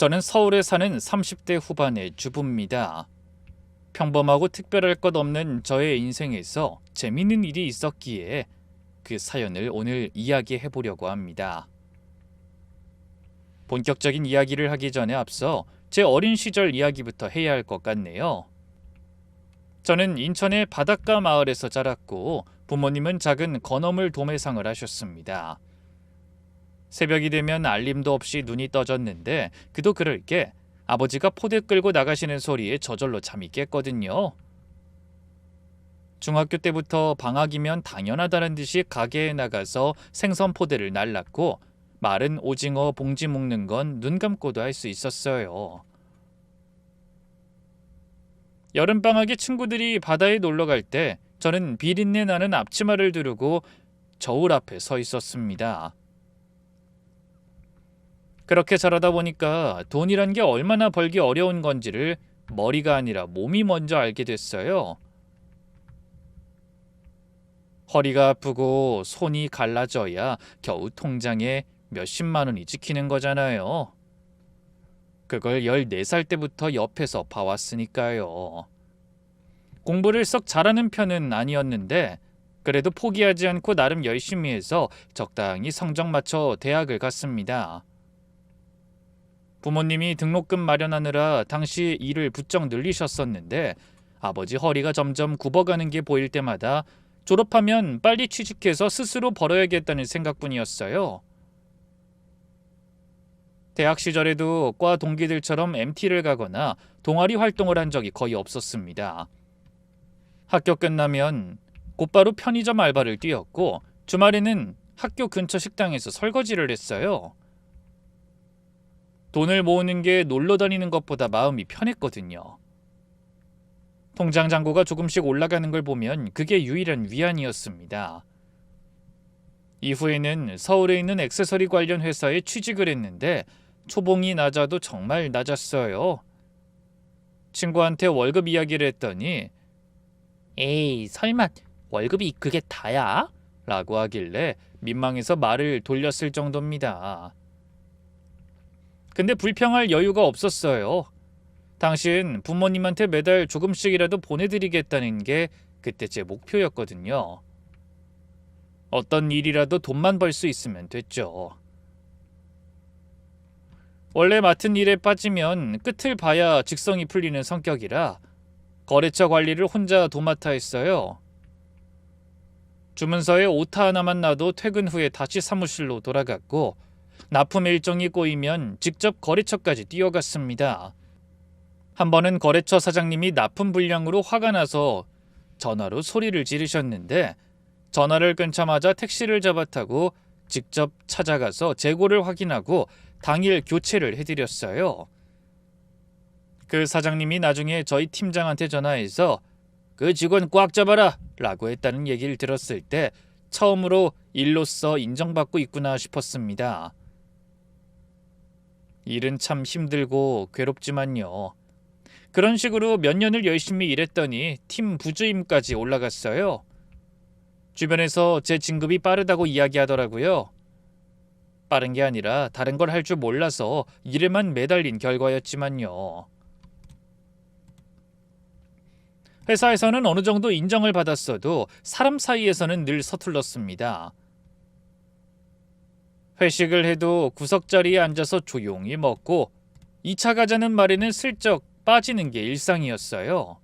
저는 서울에 사는 30대 후반의 주부입니다. 평범하고 특별할 것 없는 저의 인생에서 재밌는 일이 있었기에 그 사연을 오늘 이야기해 보려고 합니다. 본격적인 이야기를 하기 전에 앞서 제 어린 시절 이야기부터 해야 할 것 같네요. 저는 인천의 바닷가 마을에서 자랐고 부모님은 작은 건어물 도매상을 하셨습니다. 새벽이 되면 알림도 없이 눈이 떠졌는데 그도 그럴 게 아버지가 포대 끌고 나가시는 소리에 저절로 잠이 깼거든요. 중학교 때부터 방학이면 당연하다는 듯이 가게에 나가서 생선 포대를 날랐고 마른 오징어 봉지 묶는 건 눈 감고도 할 수 있었어요. 여름방학에 친구들이 바다에 놀러 갈 때 저는 비린내 나는 앞치마를 두르고 저울 앞에 서 있었습니다. 그렇게 자라다 보니까 돈이란 게 얼마나 벌기 어려운 건지를 머리가 아니라 몸이 먼저 알게 됐어요. 허리가 아프고 손이 갈라져야 겨우 통장에 몇십만 원이 찍히는 거잖아요. 그걸 14살 때부터 옆에서 봐왔으니까요. 공부를 썩 잘하는 편은 아니었는데 그래도 포기하지 않고 나름 열심히 해서 적당히 성적 맞춰 대학을 갔습니다. 부모님이 등록금 마련하느라 당시 일을 부쩍 늘리셨었는데 아버지 허리가 점점 굽어가는 게 보일 때마다 졸업하면 빨리 취직해서 스스로 벌어야겠다는 생각뿐이었어요. 대학 시절에도 과 동기들처럼 MT를 가거나 동아리 활동을 한 적이 거의 없었습니다. 학교 끝나면 곧바로 편의점 알바를 뛰었고 주말에는 학교 근처 식당에서 설거지를 했어요. 돈을 모으는 게 놀러 다니는 것보다 마음이 편했거든요. 통장 잔고가 조금씩 올라가는 걸 보면 그게 유일한 위안이었습니다. 이후에는 서울에 있는 액세서리 관련 회사에 취직을 했는데 초봉이 낮아도 정말 낮았어요. 친구한테 월급 이야기를 했더니 에이 설마 월급이 그게 다야? 라고 하길래 민망해서 말을 돌렸을 정도입니다. 근데 불평할 여유가 없었어요. 당신 부모님한테 매달 조금씩이라도 보내드리겠다는 게 그때 제 목표였거든요. 어떤 일이라도 돈만 벌 수 있으면 됐죠. 원래 맡은 일에 빠지면 끝을 봐야 직성이 풀리는 성격이라 거래처 관리를 혼자 도맡아 했어요. 주문서에 오타 하나만 놔도 퇴근 후에 다시 사무실로 돌아갔고 납품 일정이 꼬이면 직접 거래처까지 뛰어갔습니다. 한 번은 거래처 사장님이 납품 불량으로 화가 나서 전화로 소리를 지르셨는데 전화를 끊자마자 택시를 잡아 타고 직접 찾아가서 재고를 확인하고 당일 교체를 해드렸어요. 그 사장님이 나중에 저희 팀장한테 전화해서 그 직원 꽉 잡아라 라고 했다는 얘기를 들었을 때 처음으로 일로서 인정받고 있구나 싶었습니다. 일은 참 힘들고 괴롭지만요. 그런 식으로 몇 년을 열심히 일했더니 팀 부주임까지 올라갔어요. 주변에서 제 진급이 빠르다고 이야기하더라고요. 빠른 게 아니라 다른 걸 할 줄 몰라서 일에만 매달린 결과였지만요. 회사에서는 어느 정도 인정을 받았어도 사람 사이에서는 늘 서툴렀습니다. 회식을 해도 구석자리에 앉아서 조용히 먹고 2차 가자는 말에는 슬쩍 빠지는 게 일상이었어요.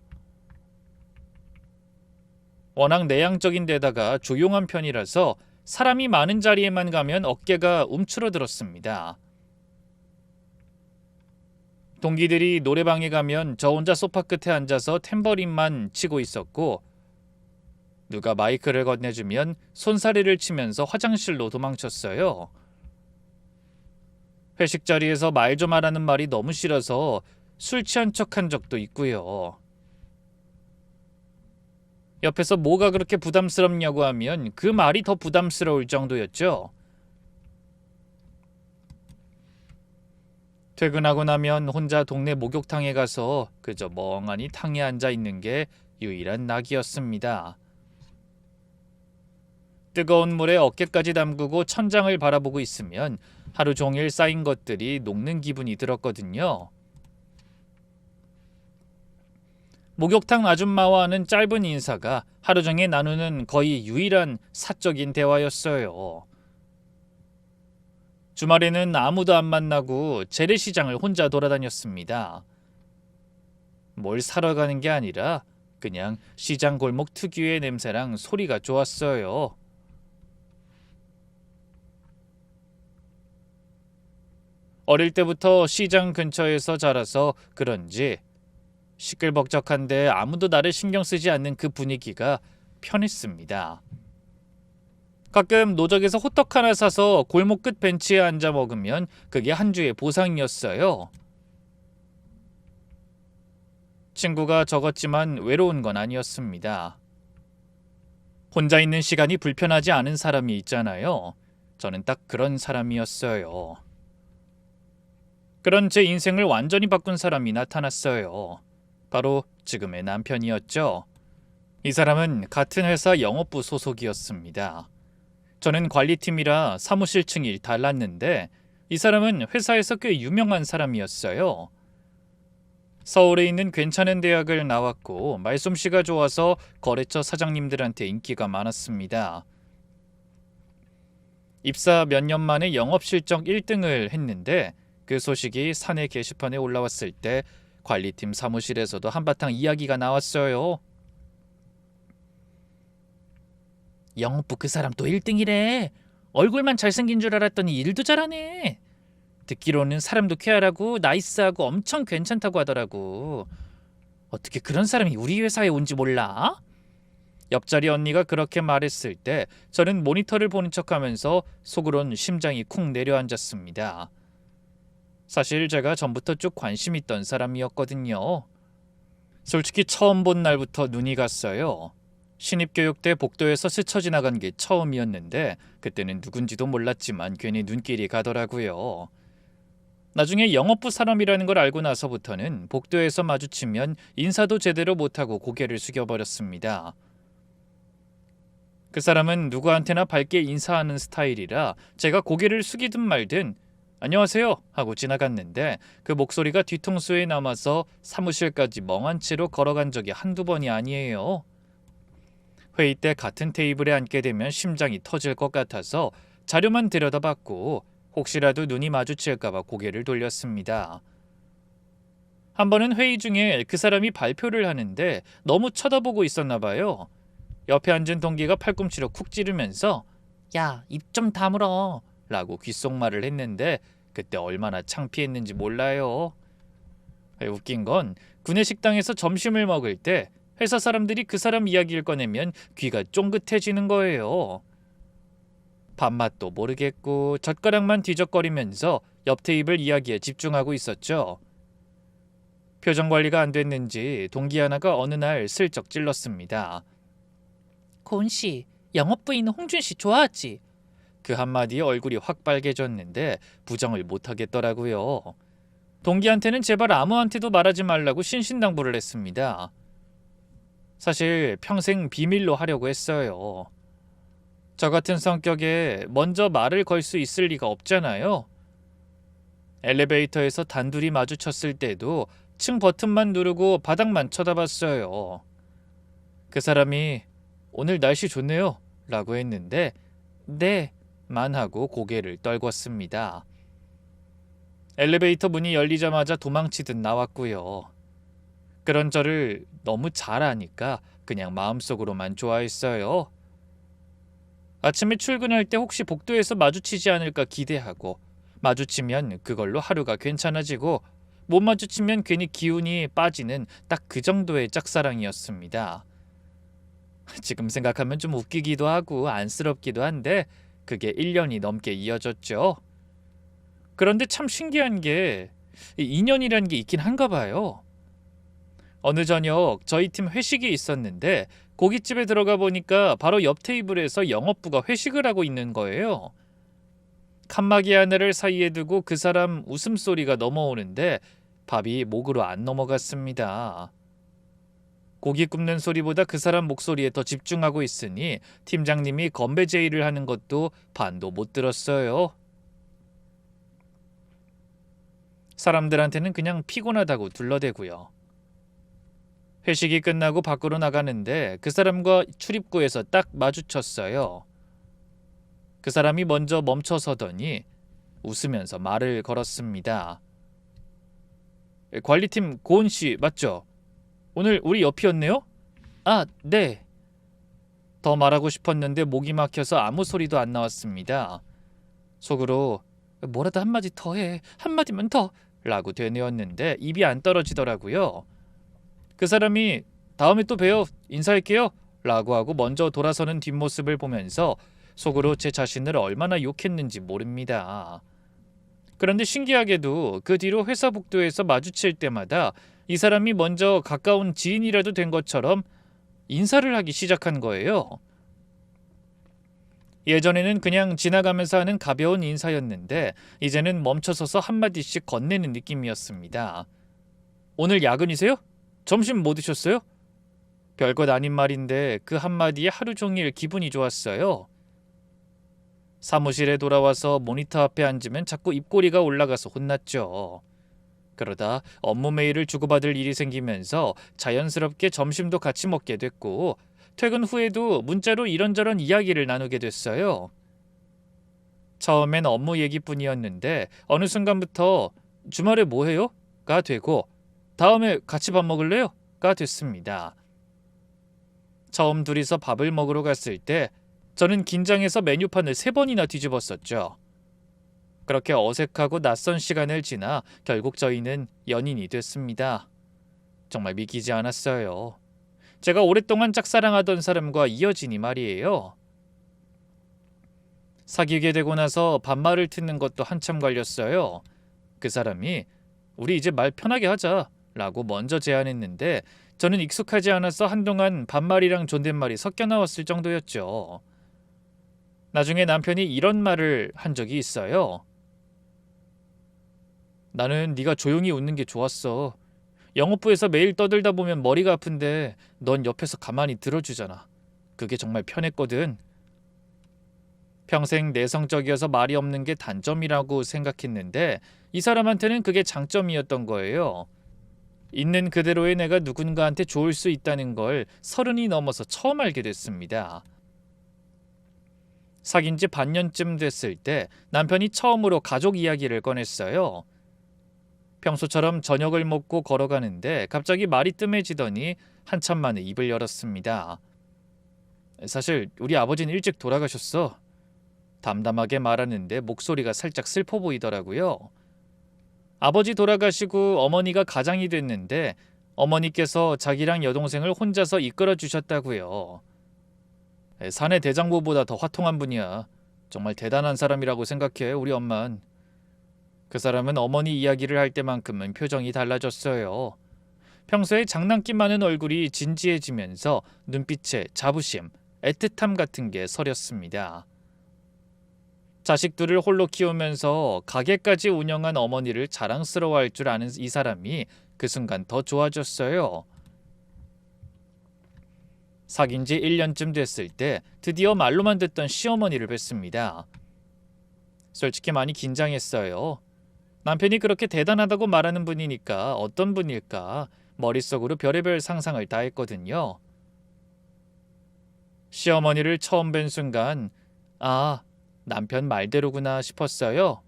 워낙 내향적인 데다가 조용한 편이라서 사람이 많은 자리에만 가면 어깨가 움츠러들었습니다. 동기들이 노래방에 가면 저 혼자 소파 끝에 앉아서 탬버린만 치고 있었고 누가 마이크를 건네주면 손사래를 치면서 화장실로 도망쳤어요. 회식 자리에서 말 좀 하라는 말이 너무 싫어서 술 취한 척한 적도 있고요. 옆에서 뭐가 그렇게 부담스럽냐고 하면 그 말이 더 부담스러울 정도였죠. 퇴근하고 나면 혼자 동네 목욕탕에 가서 그저 멍하니 탕에 앉아 있는 게 유일한 낙이었습니다. 뜨거운 물에 어깨까지 담그고 천장을 바라보고 있으면 하루 종일 쌓인 것들이 녹는 기분이 들었거든요. 목욕탕 아줌마와는 짧은 인사가 하루 종일 나누는 거의 유일한 사적인 대화였어요. 주말에는 아무도 안 만나고 재래시장을 혼자 돌아다녔습니다. 뭘 사러 가는 게 아니라 그냥 시장 골목 특유의 냄새랑 소리가 좋았어요. 어릴 때부터 시장 근처에서 자라서 그런지 시끌벅적한데 아무도 나를 신경 쓰지 않는 그 분위기가 편했습니다. 가끔 노적에서 호떡 하나 사서 골목 끝 벤치에 앉아 먹으면 그게 한 주의 보상이었어요. 친구가 적었지만 외로운 건 아니었습니다. 혼자 있는 시간이 불편하지 않은 사람이 있잖아요. 저는 딱 그런 사람이었어요. 그런 제 인생을 완전히 바꾼 사람이 나타났어요. 바로 지금의 남편이었죠. 이 사람은 같은 회사 영업부 소속이었습니다. 저는 관리팀이라 사무실 층이 달랐는데 이 사람은 회사에서 꽤 유명한 사람이었어요. 서울에 있는 괜찮은 대학을 나왔고 말솜씨가 좋아서 거래처 사장님들한테 인기가 많았습니다. 입사 몇 년 만에 영업 실적 1등을 했는데 그 소식이 사내 게시판에 올라왔을 때 관리팀 사무실에서도 한바탕 이야기가 나왔어요. 영업부 그 사람 또 1등이래. 얼굴만 잘생긴 줄 알았더니 일도 잘하네. 듣기로는 사람도 쾌활하고 나이스하고 엄청 괜찮다고 하더라고. 어떻게 그런 사람이 우리 회사에 온지 몰라? 옆자리 언니가 그렇게 말했을 때 저는 모니터를 보는 척하면서 속으론 심장이 쿵 내려앉았습니다. 사실 제가 전부터 쭉 관심 있던 사람이었거든요. 솔직히 처음 본 날부터 눈이 갔어요. 신입교육 때 복도에서 스쳐 지나간 게 처음이었는데 그때는 누군지도 몰랐지만 괜히 눈길이 가더라고요. 나중에 영업부 사람이라는 걸 알고 나서부터는 복도에서 마주치면 인사도 제대로 못하고 고개를 숙여버렸습니다. 그 사람은 누구한테나 밝게 인사하는 스타일이라 제가 고개를 숙이든 말든 안녕하세요 하고 지나갔는데 그 목소리가 뒤통수에 남아서 사무실까지 멍한 채로 걸어간 적이 한두 번이 아니에요. 회의 때 같은 테이블에 앉게 되면 심장이 터질 것 같아서 자료만 들여다봤고 혹시라도 눈이 마주칠까봐 고개를 돌렸습니다. 한 번은 회의 중에 그 사람이 발표를 하는데 너무 쳐다보고 있었나 봐요. 옆에 앉은 동기가 팔꿈치로 쿡 찌르면서 야, 입 좀 다물어 라고 귓속말을 했는데 그때 얼마나 창피했는지 몰라요. 웃긴 건 구내식당에서 점심을 먹을 때 회사 사람들이 그 사람 이야기를 꺼내면 귀가 쫑긋해지는 거예요. 밥맛도 모르겠고 젓가락만 뒤적거리면서 옆 테이블 이야기에 집중하고 있었죠. 표정 관리가 안 됐는지 동기 하나가 어느 날 슬쩍 찔렀습니다. 고은씨, 영업부인 홍준씨 좋아하지? 그 한마디에 얼굴이 확 빨개졌는데 부정을 못하겠더라고요. 동기한테는 제발 아무한테도 말하지 말라고 신신당부를 했습니다. 사실 평생 비밀로 하려고 했어요. 저 같은 성격에 먼저 말을 걸 수 있을 리가 없잖아요. 엘리베이터에서 단둘이 마주쳤을 때도 층 버튼만 누르고 바닥만 쳐다봤어요. 그 사람이 오늘 날씨 좋네요 라고 했는데 네 만 하고 고개를 떨궜습니다. 엘리베이터 문이 열리자마자 도망치듯 나왔고요. 그런 저를 너무 잘 아니까 그냥 마음속으로만 좋아했어요. 아침에 출근할 때 혹시 복도에서 마주치지 않을까 기대하고 마주치면 그걸로 하루가 괜찮아지고 못 마주치면 괜히 기운이 빠지는 딱 그 정도의 짝사랑이었습니다. 지금 생각하면 좀 웃기기도 하고 안쓰럽기도 한데 그게 1년이 넘게 이어졌죠. 그런데 참 신기한 게 인연이라는 게 있긴 한가 봐요. 어느 저녁 저희 팀 회식이 있었는데 고깃집에 들어가 보니까 바로 옆 테이블에서 영업부가 회식을 하고 있는 거예요. 칸막이 하나를 사이에 두고 그 사람 웃음소리가 넘어오는데 밥이 목으로 안 넘어갔습니다. 고기 굽는 소리보다 그 사람 목소리에 더 집중하고 있으니 팀장님이 건배 제의를 하는 것도 반도 못 들었어요. 사람들한테는 그냥 피곤하다고 둘러대고요. 회식이 끝나고 밖으로 나가는데 그 사람과 출입구에서 딱 마주쳤어요. 그 사람이 먼저 멈춰서더니 웃으면서 말을 걸었습니다. 관리팀 고은 씨 맞죠? 오늘 우리 옆이었네요? 아, 네. 더 말하고 싶었는데 목이 막혀서 아무 소리도 안 나왔습니다. 속으로 뭐라도 한마디 더 해. 한마디만 더. 라고 되뇌었는데 입이 안 떨어지더라고요. 그 사람이 다음에 또 봬요. 인사할게요. 라고 하고 먼저 돌아서는 뒷모습을 보면서 속으로 제 자신을 얼마나 욕했는지 모릅니다. 그런데 신기하게도 그 뒤로 회사 복도에서 마주칠 때마다 이 사람이 먼저 가까운 지인이라도 된 것처럼 인사를 하기 시작한 거예요. 예전에는 그냥 지나가면서 하는 가벼운 인사였는데 이제는 멈춰서서 한마디씩 건네는 느낌이었습니다. 오늘 야근이세요? 점심 뭐 드셨어요? 별것 아닌 말인데 그 한마디에 하루 종일 기분이 좋았어요. 사무실에 돌아와서 모니터 앞에 앉으면 자꾸 입꼬리가 올라가서 혼났죠. 그러다 업무 메일을 주고받을 일이 생기면서 자연스럽게 점심도 같이 먹게 됐고 퇴근 후에도 문자로 이런저런 이야기를 나누게 됐어요. 처음엔 업무 얘기뿐이었는데 어느 순간부터 주말에 뭐 해요? 가 되고 다음에 같이 밥 먹을래요? 가 됐습니다. 처음 둘이서 밥을 먹으러 갔을 때 저는 긴장해서 메뉴판을 3번이나 뒤집었었죠. 그렇게 어색하고 낯선 시간을 지나 결국 저희는 연인이 됐습니다. 정말 믿기지 않았어요. 제가 오랫동안 짝사랑하던 사람과 이어지니 말이에요. 사귀게 되고 나서 반말을 듣는 것도 한참 걸렸어요. 그 사람이 우리 이제 말 편하게 하자 라고 먼저 제안했는데 저는 익숙하지 않아서 한동안 반말이랑 존댓말이 섞여 나왔을 정도였죠. 나중에 남편이 이런 말을 한 적이 있어요. 나는 네가 조용히 웃는 게 좋았어. 영업부에서 매일 떠들다 보면 머리가 아픈데 넌 옆에서 가만히 들어주잖아. 그게 정말 편했거든. 평생 내성적이어서 말이 없는 게 단점이라고 생각했는데 이 사람한테는 그게 장점이었던 거예요. 있는 그대로의 내가 누군가한테 좋을 수 있다는 걸 30이 넘어서 처음 알게 됐습니다. 사귄 지 반년쯤 됐을 때 남편이 처음으로 가족 이야기를 꺼냈어요. 평소처럼 저녁을 먹고 걸어가는데 갑자기 말이 뜸해지더니 한참 만에 입을 열었습니다. 사실 우리 아버지는 일찍 돌아가셨어. 담담하게 말하는데 목소리가 살짝 슬퍼 보이더라고요. 아버지 돌아가시고 어머니가 가장이 됐는데 어머니께서 자기랑 여동생을 혼자서 이끌어 주셨다고요. 사내 대장부보다 더 화통한 분이야. 정말 대단한 사람이라고 생각해 우리 엄만. 그 사람은 어머니 이야기를 할 때만큼은 표정이 달라졌어요. 평소에 장난기 많은 얼굴이 진지해지면서 눈빛에 자부심, 애틋함 같은 게 서렸습니다. 자식들을 홀로 키우면서 가게까지 운영한 어머니를 자랑스러워할 줄 아는 이 사람이 그 순간 더 좋아졌어요. 사귄 지 1년쯤 됐을 때 드디어 말로만 듣던 시어머니를 뵀습니다. 솔직히 많이 긴장했어요. 남편이 그렇게 대단하다고 말하는 분이니까 어떤 분일까 머릿속으로 별의별 상상을 다 했거든요. 시어머니를 처음 뵌 순간 아, 남편 말대로구나 싶었어요.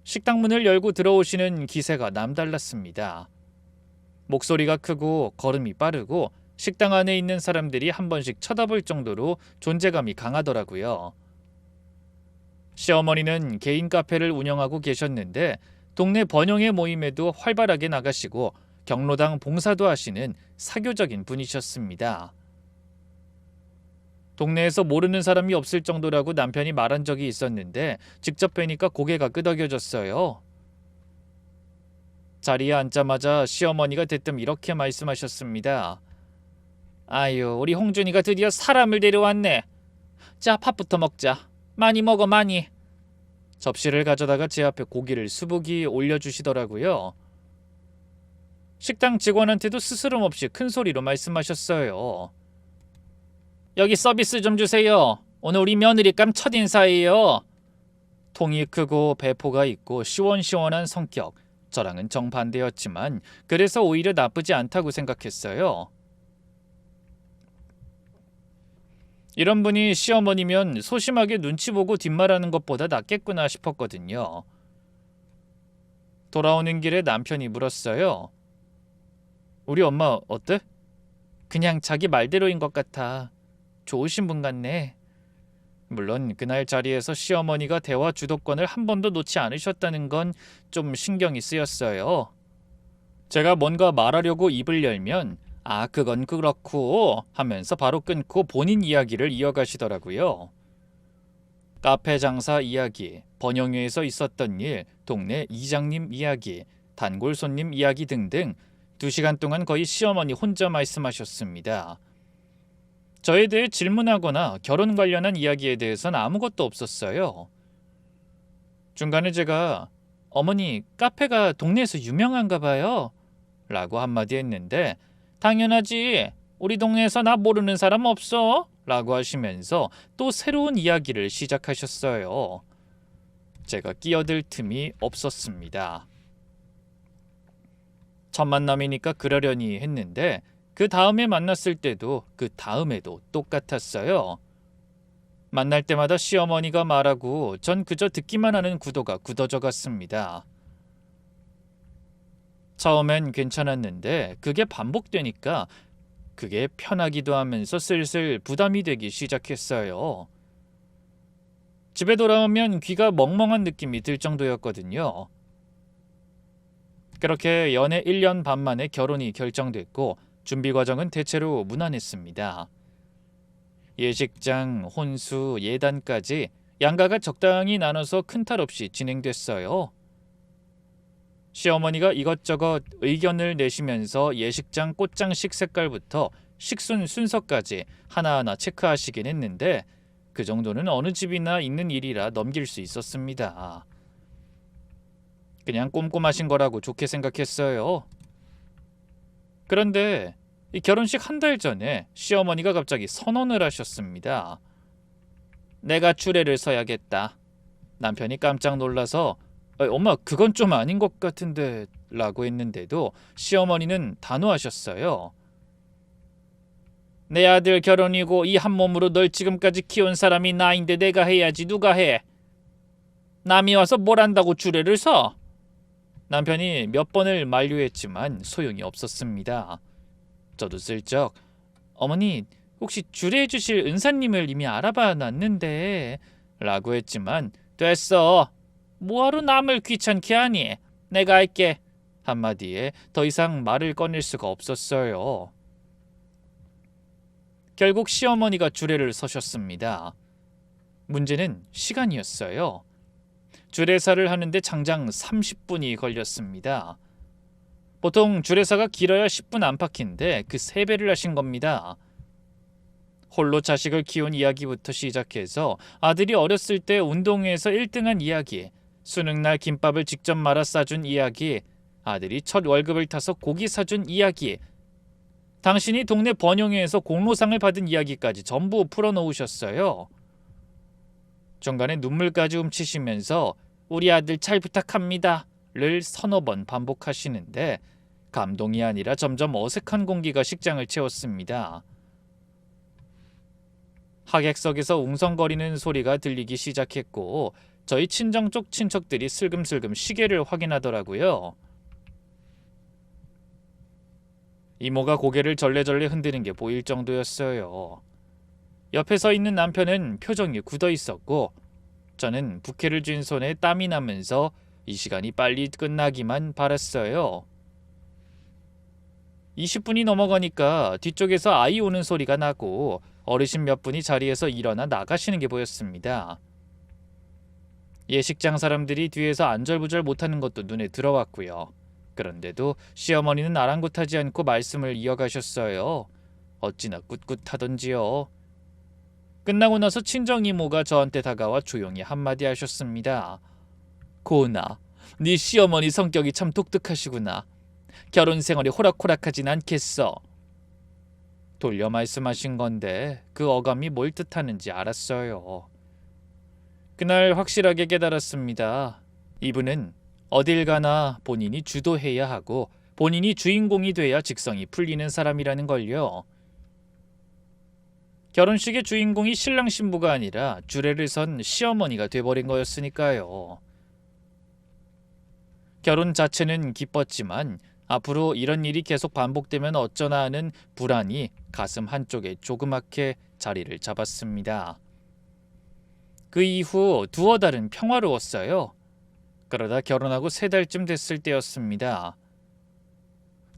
식당 문을 열고 들어오시는 기세가 남달랐습니다. 목소리가 크고 걸음이 빠르고 식당 안에 있는 사람들이 한 번씩 쳐다볼 정도로 존재감이 강하더라고요. 시어머니는 개인 카페를 운영하고 계셨는데 동네 번영회 모임에도 활발하게 나가시고 경로당 봉사도 하시는 사교적인 분이셨습니다. 동네에서 모르는 사람이 없을 정도라고 남편이 말한 적이 있었는데 직접 뵈니까 고개가 끄덕여졌어요. 자리에 앉자마자 시어머니가 대뜸 이렇게 말씀하셨습니다. 아유, 우리 홍준이가 드디어 사람을 데려왔네. 자, 밥부터 먹자. 많이 먹어, 많이. 접시를 가져다가 제 앞에 고기를 수북이 올려주시더라고요. 식당 직원한테도 스스럼 없이 큰 소리로 말씀하셨어요. 여기 서비스 좀 주세요. 오늘 우리 며느리감 첫인사예요. 통이 크고 배포가 있고 시원시원한 성격, 저랑은 정반대였지만 그래서 오히려 나쁘지 않다고 생각했어요. 이런 분이 시어머니면 소심하게 눈치 보고 뒷말하는 것보다 낫겠구나 싶었거든요. 돌아오는 길에 남편이 물었어요. 우리 엄마 어때? 그냥 자기 말대로인 것 같아. 좋으신 분 같네. 물론 그날 자리에서 시어머니가 대화 주도권을 한 번도 놓지 않으셨다는 건 좀 신경이 쓰였어요. 제가 뭔가 말하려고 입을 열면 그건 그렇고 하면서 바로 끊고 본인 이야기를 이어가시더라고요. 카페 장사 이야기, 번영회에서 있었던 일, 동네 이장님 이야기, 단골 손님 이야기 등등 2시간 동안 거의 시어머니 혼자 말씀하셨습니다. 저에 대해 질문하거나 결혼 관련한 이야기에 대해서는 아무것도 없었어요. 중간에 제가 어머니 카페가 동네에서 유명한가 봐요 라고 한마디 했는데 당연하지 우리 동네에서 나 모르는 사람 없어 라고 하시면서 또 새로운 이야기를 시작하셨어요. 제가 끼어들 틈이 없었습니다. 첫 만남이니까 그러려니 했는데 그 다음에 만났을 때도 그 다음에도 똑같았어요. 만날 때마다 시어머니가 말하고 전 그저 듣기만 하는 구도가 굳어져 갔습니다. 처음엔 괜찮았는데 그게 반복되니까 그게 편하기도 하면서 슬슬 부담이 되기 시작했어요. 집에 돌아오면 귀가 멍멍한 느낌이 들 정도였거든요. 그렇게 연애 1년 반 만에 결혼이 결정됐고 준비 과정은 대체로 무난했습니다. 예식장, 혼수, 예단까지 양가가 적당히 나눠서 큰 탈 없이 진행됐어요. 시어머니가 이것저것 의견을 내시면서 예식장 꽃장식 색깔부터 식순 순서까지 하나하나 체크하시긴 했는데 그 정도는 어느 집이나 있는 일이라 넘길 수 있었습니다. 그냥 꼼꼼하신 거라고 좋게 생각했어요. 그런데 이 결혼식 한 달 전에 시어머니가 갑자기 선언을 하셨습니다. 내가 주례를 서야겠다. 남편이 깜짝 놀라서 엄마 그건 좀 아닌 것 같은데 라고 했는데도 시어머니는 단호하셨어요. 내 아들 결혼이고 이 한 몸으로 널 지금까지 키운 사람이 나인데 내가 해야지 누가 해. 남이 와서 뭘 한다고 주례를 서? 남편이 몇 번을 만류했지만 소용이 없었습니다. 저도 슬쩍 어머니 혹시 주례해 주실 은사님을 이미 알아봐 놨는데 라고 했지만 됐어. 뭐하러 남을 귀찮게 하니? 내가 할게. 한마디에 더 이상 말을 꺼낼 수가 없었어요. 결국 시어머니가 주례를 서셨습니다. 문제는 시간이었어요. 주례사를 하는데 장장 30분이 걸렸습니다. 보통 주례사가 길어야 10분 안팎인데 그 3배를 하신 겁니다. 홀로 자식을 키운 이야기부터 시작해서 아들이 어렸을 때 운동회에서 1등한 이야기, 수능날 김밥을 직접 말아 싸준 이야기, 아들이 첫 월급을 타서 고기 사준 이야기, 당신이 동네 번영회에서 공로상을 받은 이야기까지 전부 풀어놓으셨어요. 중간에 눈물까지 훔치시면서 우리 아들 잘 부탁합니다를 서너 번 반복하시는데 감동이 아니라 점점 어색한 공기가 식장을 채웠습니다. 하객석에서 웅성거리는 소리가 들리기 시작했고 저희 친정 쪽 친척들이 슬금슬금 시계를 확인하더라고요. 이모가 고개를 절레절레 흔드는 게 보일 정도였어요. 옆에 서 있는 남편은 표정이 굳어 있었고 저는 부케를 쥔 손에 땀이 나면서 이 시간이 빨리 끝나기만 바랐어요. 20분이 넘어가니까 뒤쪽에서 아이 우는 소리가 나고 어르신 몇 분이 자리에서 일어나 나가시는 게 보였습니다. 예식장 사람들이 뒤에서 안절부절 못하는 것도 눈에 들어왔고요. 그런데도 시어머니는 아랑곳하지 않고 말씀을 이어가셨어요. 어찌나 꿋꿋하던지요. 끝나고 나서 친정이모가 저한테 다가와 조용히 한마디 하셨습니다. 고은아, 네 시어머니 성격이 참 독특하시구나. 결혼 생활이 호락호락하진 않겠어. 돌려 말씀하신 건데 그 어감이 뭘 뜻하는지 알았어요. 그날 확실하게 깨달았습니다. 이분은 어딜 가나 본인이 주도해야 하고 본인이 주인공이 돼야 직성이 풀리는 사람이라는 걸요. 결혼식의 주인공이 신랑 신부가 아니라 주례를 선 시어머니가 돼버린 거였으니까요. 결혼 자체는 기뻤지만 앞으로 이런 일이 계속 반복되면 어쩌나 하는 불안이 가슴 한쪽에 조그맣게 자리를 잡았습니다. 그 이후 두어 달은 평화로웠어요. 그러다 결혼하고 3달쯤 됐을 때였습니다.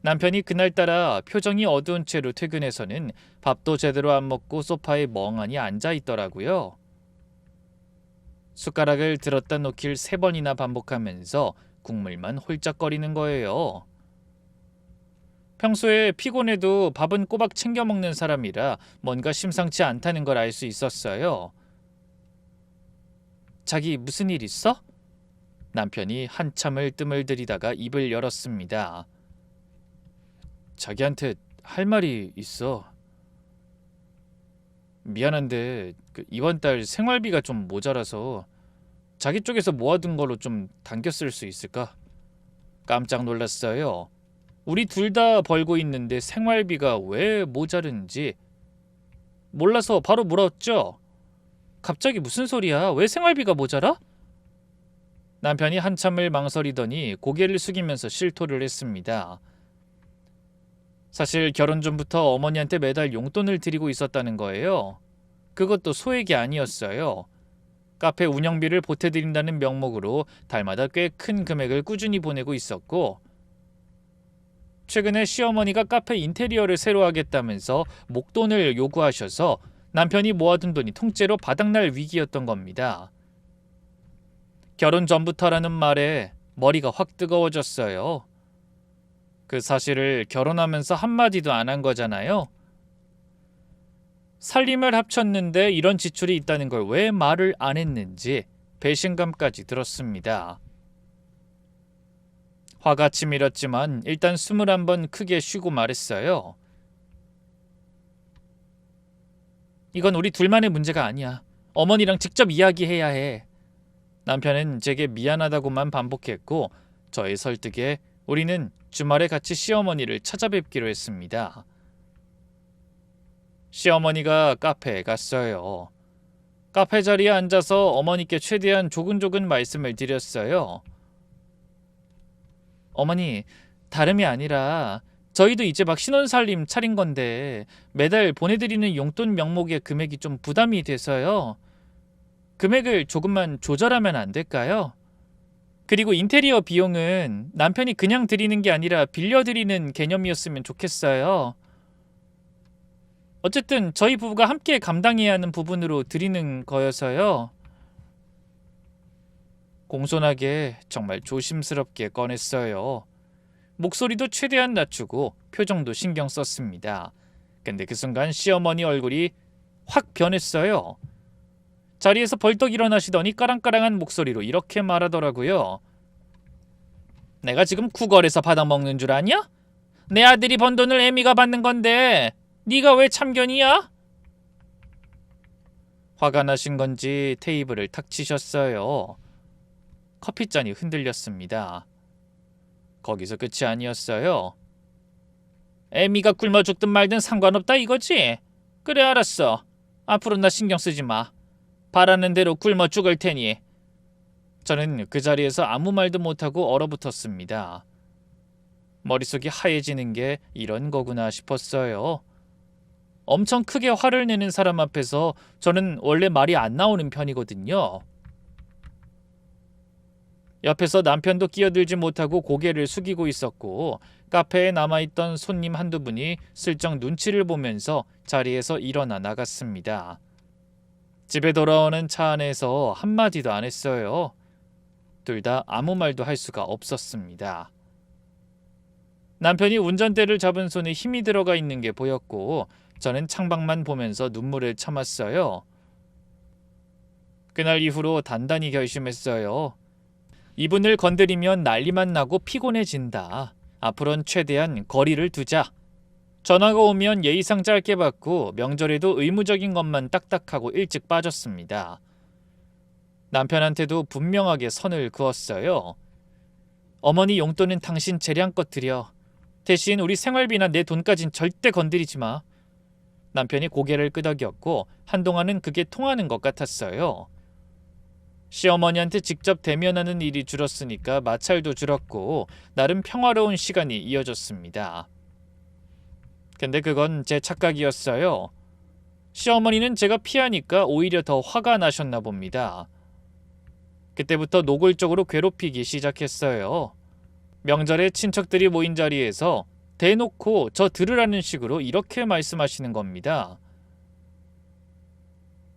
남편이 그날따라 표정이 어두운 채로 퇴근해서는 밥도 제대로 안 먹고 소파에 멍하니 앉아 있더라고요. 숟가락을 들었다 놓길 3번이나 반복하면서 국물만 홀짝거리는 거예요. 평소에 피곤해도 밥은 꼬박 챙겨 먹는 사람이라 뭔가 심상치 않다는 걸 알 수 있었어요. 자기 무슨 일 있어? 남편이 한참을 뜸을 들이다가 입을 열었습니다. 자기한테 할 말이 있어. 미안한데 이번 달 생활비가 좀 모자라서 자기 쪽에서 모아둔 걸로 좀 당겨 쓸 수 있을까? 깜짝 놀랐어요. 우리 둘 다 벌고 있는데 생활비가 왜 모자른지 몰라서 바로 물었죠. 갑자기 무슨 소리야? 왜 생활비가 모자라? 남편이 한참을 망설이더니 고개를 숙이면서 실토를 했습니다. 사실 결혼 전부터 어머니한테 매달 용돈을 드리고 있었다는 거예요. 그것도 소액이 아니었어요. 카페 운영비를 보태드린다는 명목으로 달마다 꽤 큰 금액을 꾸준히 보내고 있었고, 최근에 시어머니가 카페 인테리어를 새로 하겠다면서 목돈을 요구하셔서 남편이 모아둔 돈이 통째로 바닥날 위기였던 겁니다. 결혼 전부터라는 말에 머리가 확 뜨거워졌어요. 그 사실을 결혼하면서 한마디도 안 한 거잖아요. 살림을 합쳤는데 이런 지출이 있다는 걸 왜 말을 안 했는지 배신감까지 들었습니다. 화가 치밀었지만 일단 21번 크게 쉬고 말했어요. 이건 우리 둘만의 문제가 아니야. 어머니랑 직접 이야기해야 해. 남편은 제게 미안하다고만 반복했고 저의 설득에 우리는 주말에 같이 시어머니를 찾아뵙기로 했습니다. 시어머니가 카페에 갔어요. 카페 자리에 앉아서 어머니께 최대한 조근조근 말씀을 드렸어요. 어머니, 다름이 아니라 저희도 이제 막 신혼살림 차린 건데 매달 보내드리는 용돈 명목의 금액이 좀 부담이 돼서요. 금액을 조금만 조절하면 안 될까요? 그리고 인테리어 비용은 남편이 그냥 드리는 게 아니라 빌려드리는 개념이었으면 좋겠어요. 어쨌든 저희 부부가 함께 감당해야 하는 부분으로 드리는 거여서요. 공손하게 정말 조심스럽게 꺼냈어요. 목소리도 최대한 낮추고 표정도 신경 썼습니다. 근데 그 순간 시어머니 얼굴이 확 변했어요. 자리에서 벌떡 일어나시더니 까랑까랑한 목소리로 이렇게 말하더라고요. 내가 지금 구걸해서 받아먹는 줄 아냐? 내 아들이 번 돈을 애미가 받는 건데 네가 왜 참견이야? 화가 나신 건지 테이블을 탁 치셨어요. 커피잔이 흔들렸습니다. 거기서 끝이 아니었어요. 애미가 굶어 죽든 말든 상관없다 이거지? 그래 알았어. 앞으로 나 신경 쓰지 마. 바라는 대로 굶어 죽을 테니. 저는 그 자리에서 아무 말도 못하고 얼어붙었습니다. 머릿속이 하얘지는 게 이런 거구나 싶었어요. 엄청 크게 화를 내는 사람 앞에서 저는 원래 말이 안 나오는 편이거든요. 옆에서 남편도 끼어들지 못하고 고개를 숙이고 있었고 카페에 남아있던 손님 한두 분이 슬쩍 눈치를 보면서 자리에서 일어나 나갔습니다. 집에 돌아오는 차 안에서 한마디도 안 했어요. 둘 다 아무 말도 할 수가 없었습니다. 남편이 운전대를 잡은 손에 힘이 들어가 있는 게 보였고 저는 창밖만 보면서 눈물을 참았어요. 그날 이후로 단단히 결심했어요. 이분을 건드리면 난리만 나고 피곤해진다. 앞으로는 최대한 거리를 두자. 전화가 오면 예의상 짧게 받고 명절에도 의무적인 것만 딱딱하고 일찍 빠졌습니다. 남편한테도 분명하게 선을 그었어요. 어머니 용돈은 당신 재량껏 드려. 대신 우리 생활비나 내 돈까진 절대 건드리지 마. 남편이 고개를 끄덕였고 한동안은 그게 통하는 것 같았어요. 시어머니한테 직접 대면하는 일이 줄었으니까 마찰도 줄었고 나름 평화로운 시간이 이어졌습니다. 근데 그건 제 착각이었어요. 시어머니는 제가 피하니까 오히려 더 화가 나셨나 봅니다. 그때부터 노골적으로 괴롭히기 시작했어요. 명절에 친척들이 모인 자리에서 대놓고 저 들으라는 식으로 이렇게 말씀하시는 겁니다.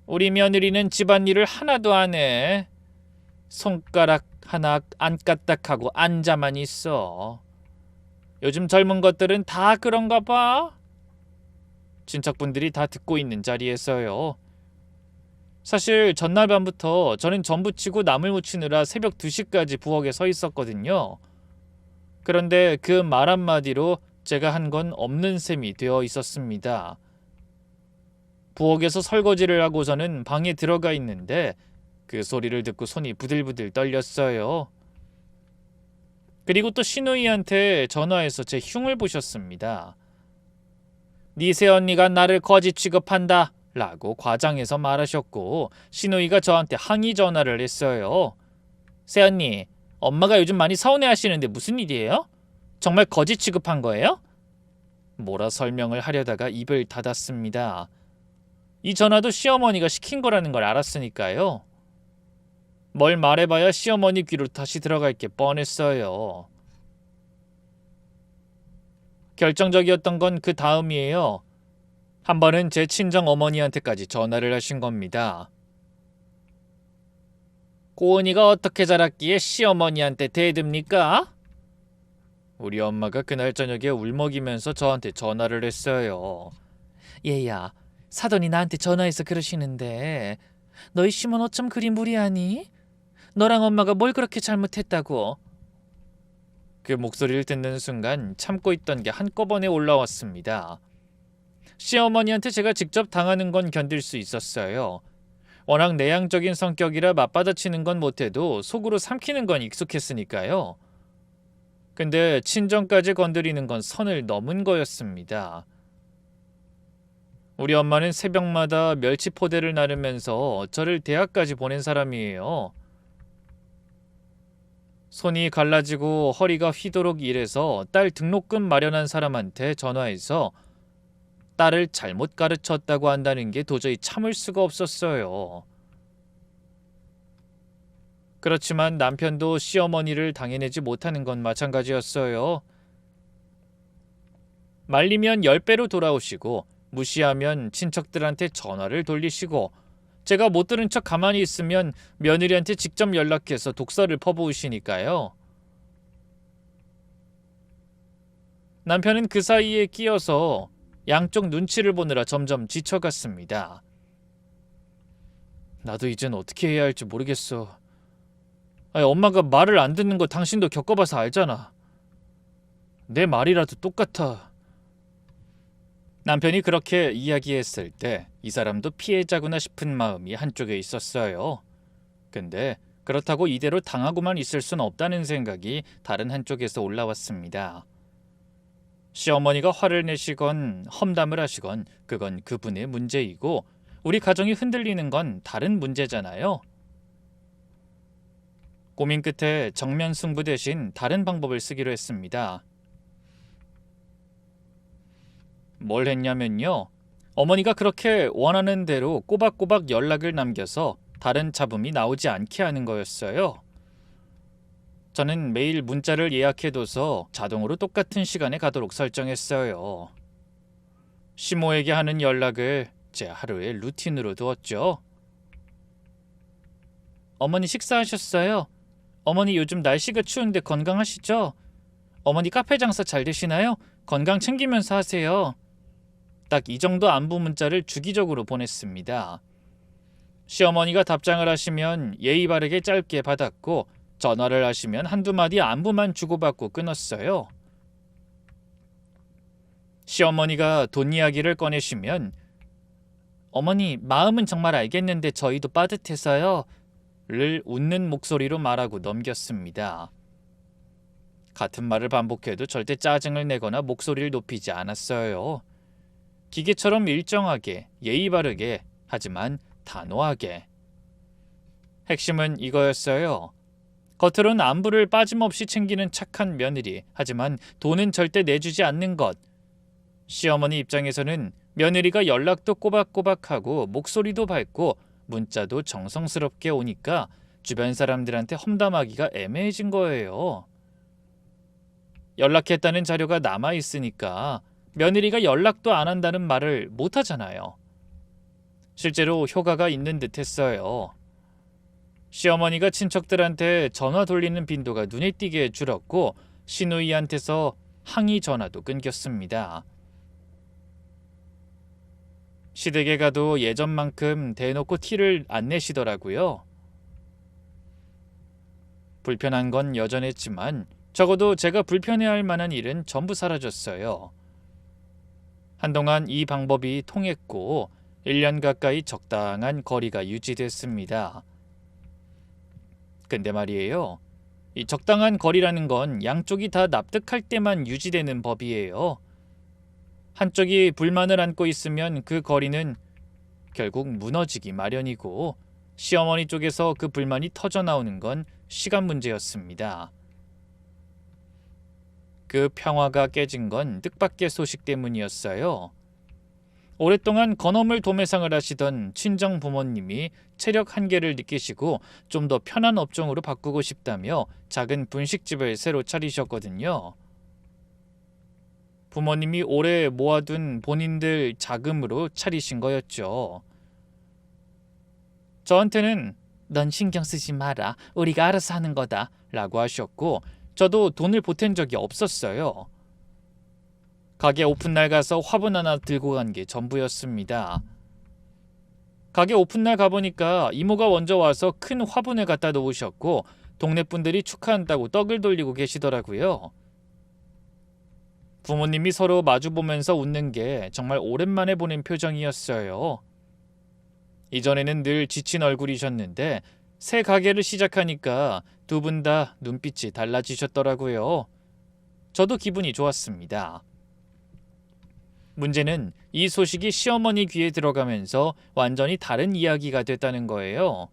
우리 며느리는 집안일을 하나도 안 해. 손가락 하나 안 까딱하고 앉아만 있어. 요즘 젊은 것들은 다 그런가 봐. 친척분들이 다 듣고 있는 자리에서요. 사실 전날 밤부터 저는 전 부치고 나물 무치느라 새벽 2시까지 부엌에 서 있었거든요. 그런데 그 말 한마디로 제가 한 건 없는 셈이 되어 있었습니다. 부엌에서 설거지를 하고서는 방에 들어가 있는데 그 소리를 듣고 손이 부들부들 떨렸어요. 그리고 또 시누이한테 전화해서 제 흉을 보셨습니다. 네 새언니가 나를 거지 취급한다 라고 과장해서 말하셨고 시누이가 저한테 항의 전화를 했어요. 새언니, 엄마가 요즘 많이 서운해하시는데 무슨 일이에요? 정말 거지 취급한 거예요? 뭐라 설명을 하려다가 입을 닫았습니다. 이 전화도 시어머니가 시킨 거라는 걸 알았으니까요. 뭘 말해봐야 시어머니 귀로 다시 들어갈 게 뻔했어요. 결정적이었던 건 그 다음이에요. 한 번은 제 친정 어머니한테까지 전화를 하신 겁니다. 고은이가 어떻게 자랐기에 시어머니한테 대듭니까? 우리 엄마가 그날 저녁에 울먹이면서 저한테 전화를 했어요. 얘야, 사돈이 나한테 전화해서 그러시는데 너희 시몬 어쩜 그리 무리하니? 너랑 엄마가 뭘 그렇게 잘못했다고? 그 목소리를 듣는 순간 참고 있던 게 한꺼번에 올라왔습니다. 시어머니한테 제가 직접 당하는 건 견딜 수 있었어요. 워낙 내향적인 성격이라 맞받아치는 건 못해도 속으로 삼키는 건 익숙했으니까요. 근데 친정까지 건드리는 건 선을 넘은 거였습니다. 우리 엄마는 새벽마다 멸치 포대를 나르면서 저를 대학까지 보낸 사람이에요. 손이 갈라지고 허리가 휘도록 일해서 딸 등록금 마련한 사람한테 전화해서 딸을 잘못 가르쳤다고 한다는 게 도저히 참을 수가 없었어요. 그렇지만 남편도 시어머니를 당해내지 못하는 건 마찬가지였어요. 말리면 10배로 돌아오시고 무시하면 친척들한테 전화를 돌리시고 제가 못 들은 척 가만히 있으면 며느리한테 직접 연락해서 독설을 퍼부으시니까요. 남편은 그 사이에 끼어서 양쪽 눈치를 보느라 점점 지쳐갔습니다. 나도 이젠 어떻게 해야 할지 모르겠어. 아니, 엄마가 말을 안 듣는 거 당신도 겪어봐서 알잖아. 내 말이라도 똑같아. 남편이 그렇게 이야기했을 때 이 사람도 피해자구나 싶은 마음이 한쪽에 있었어요. 근데 그렇다고 이대로 당하고만 있을 순 없다는 생각이 다른 한쪽에서 올라왔습니다. 시어머니가 화를 내시건 험담을 하시건 그건 그분의 문제이고 우리 가정이 흔들리는 건 다른 문제잖아요. 고민 끝에 정면 승부 대신 다른 방법을 쓰기로 했습니다. 뭘 했냐면요. 어머니가 그렇게 원하는 대로 꼬박꼬박 연락을 남겨서 다른 잡음이 나오지 않게 하는 거였어요. 저는 매일 문자를 예약해둬서 자동으로 똑같은 시간에 가도록 설정했어요. 시모에게 하는 연락을 제 하루의 루틴으로 두었죠. 어머니 식사하셨어요? 어머니 요즘 날씨가 추운데 건강하시죠? 어머니 카페 장사 잘 되시나요? 건강 챙기면서 하세요. 딱 이 정도 안부 문자를 주기적으로 보냈습니다. 시어머니가 답장을 하시면 예의 바르게 짧게 받았고 전화를 하시면 한두 마디 안부만 주고받고 끊었어요. 시어머니가 돈 이야기를 꺼내시면 어머니 마음은 정말 알겠는데 저희도 빠듯해서요 를 웃는 목소리로 말하고 넘겼습니다. 같은 말을 반복해도 절대 짜증을 내거나 목소리를 높이지 않았어요. 기계처럼 일정하게, 예의 바르게, 하지만 단호하게. 핵심은 이거였어요. 겉으론 안부를 빠짐없이 챙기는 착한 며느리, 하지만 돈은 절대 내주지 않는 것. 시어머니 입장에서는 며느리가 연락도 꼬박꼬박하고 목소리도 밝고 문자도 정성스럽게 오니까 주변 사람들한테 험담하기가 애매해진 거예요. 연락했다는 자료가 남아있으니까 며느리가 연락도 안 한다는 말을 못 하잖아요. 실제로 효과가 있는 듯 했어요. 시어머니가 친척들한테 전화 돌리는 빈도가 눈에 띄게 줄었고 시누이한테서 항의 전화도 끊겼습니다. 시댁에 가도 예전만큼 대놓고 티를 안 내시더라고요. 불편한 건 여전했지만 적어도 제가 불편해할 만한 일은 전부 사라졌어요. 한동안 이 방법이 통했고 1년 가까이 적당한 거리가 유지됐습니다. 근데 말이에요. 이 적당한 거리라는 건 양쪽이 다 납득할 때만 유지되는 법이에요. 한쪽이 불만을 안고 있으면 그 거리는 결국 무너지기 마련이고 시어머니 쪽에서 그 불만이 터져나오는 건 시간 문제였습니다. 그 평화가 깨진 건 뜻밖의 소식 때문이었어요. 오랫동안 건어물 도매상을 하시던 친정 부모님이 체력 한계를 느끼시고 좀 더 편한 업종으로 바꾸고 싶다며 작은 분식집을 새로 차리셨거든요. 부모님이 오래 모아둔 본인들 자금으로 차리신 거였죠. 저한테는 넌 신경 쓰지 마라. 우리가 알아서 하는 거다. 라고 하셨고 저도 돈을 보탠 적이 없었어요. 가게 오픈날 가서 화분 하나 들고 간 게 전부였습니다. 가게 오픈날 가보니까 이모가 먼저 와서 큰 화분을 갖다 놓으셨고 동네 분들이 축하한다고 떡을 돌리고 계시더라고요. 부모님이 서로 마주보면서 웃는 게 정말 오랜만에 보는 표정이었어요. 이전에는 늘 지친 얼굴이셨는데 새 가게를 시작하니까 두 분 다 눈빛이 달라지셨더라고요. 저도 기분이 좋았습니다. 문제는 이 소식이 시어머니 귀에 들어가면서 완전히 다른 이야기가 됐다는 거예요.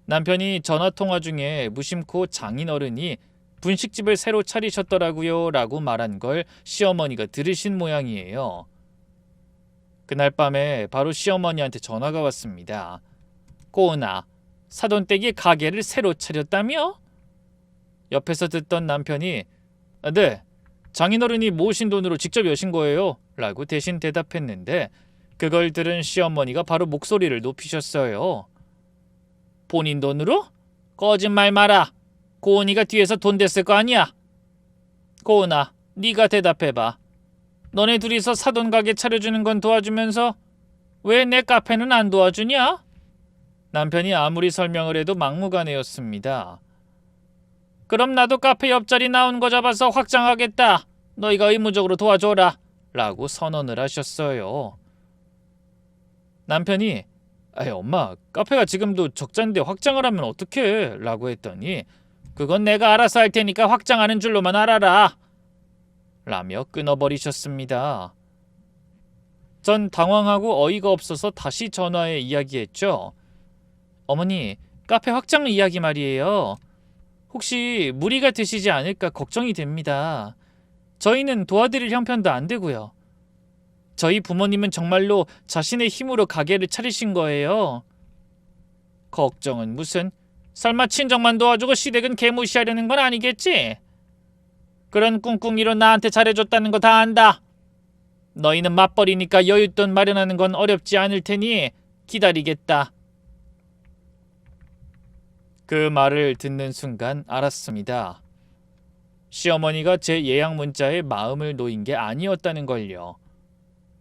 남편이 전화통화 중에 무심코 장인어른이 분식집을 새로 차리셨더라고요 라고 말한 걸 시어머니가 들으신 모양이에요. 그날 밤에 바로 시어머니한테 전화가 왔습니다. 꼬은아, 사돈댁이 가게를 새로 차렸다며? 옆에서 듣던 남편이 네, 장인어른이 모으신 돈으로 직접 여신 거예요 라고 대신 대답했는데 그걸 들은 시어머니가 바로 목소리를 높이셨어요. 본인 돈으로? 거짓말 마라. 고은이가 뒤에서 돈 댔을 거 아니야. 고은아, 네가 대답해봐. 너네 둘이서 사돈 가게 차려주는 건 도와주면서 왜 내 카페는 안 도와주냐? 남편이 아무리 설명을 해도 막무가내였습니다. 그럼 나도 카페 옆자리 나온 거 잡아서 확장하겠다. 너희가 의무적으로 도와줘라. 라고 선언을 하셨어요. 남편이 엄마, 카페가 지금도 적자인데 확장을 하면 어떡해? 라고 했더니 그건 내가 알아서 할 테니까 확장하는 줄로만 알아라. 라며 끊어버리셨습니다. 전 당황하고 어이가 없어서 다시 전화해 이야기했죠. 어머니, 카페 확장 이야기 말이에요. 혹시 무리가 되시지 않을까 걱정이 됩니다. 저희는 도와드릴 형편도 안 되고요. 저희 부모님은 정말로 자신의 힘으로 가게를 차리신 거예요. 걱정은 무슨? 설마 친정만 도와주고 시댁은 개무시하려는 건 아니겠지? 그런 꿍꿍이로 나한테 잘해줬다는 거 다 안다. 너희는 맞벌이니까 여윳돈 마련하는 건 어렵지 않을 테니 기다리겠다. 그 말을 듣는 순간 알았습니다. 시어머니가 제 예약 문자에 마음을 놓인 게 아니었다는 걸요.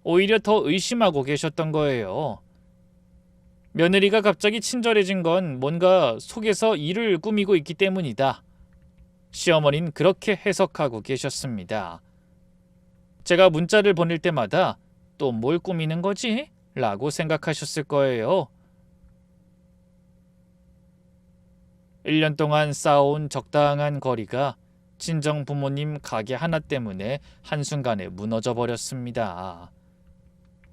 오히려 더 의심하고 계셨던 거예요. 며느리가 갑자기 친절해진 건 뭔가 속에서 일을 꾸미고 있기 때문이다. 시어머니는 그렇게 해석하고 계셨습니다. 제가 문자를 보낼 때마다 또 뭘 꾸미는 거지? 라고 생각하셨을 거예요. 1년 동안 쌓아온 적당한 거리가 친정 부모님 가게 하나 때문에 한순간에 무너져 버렸습니다.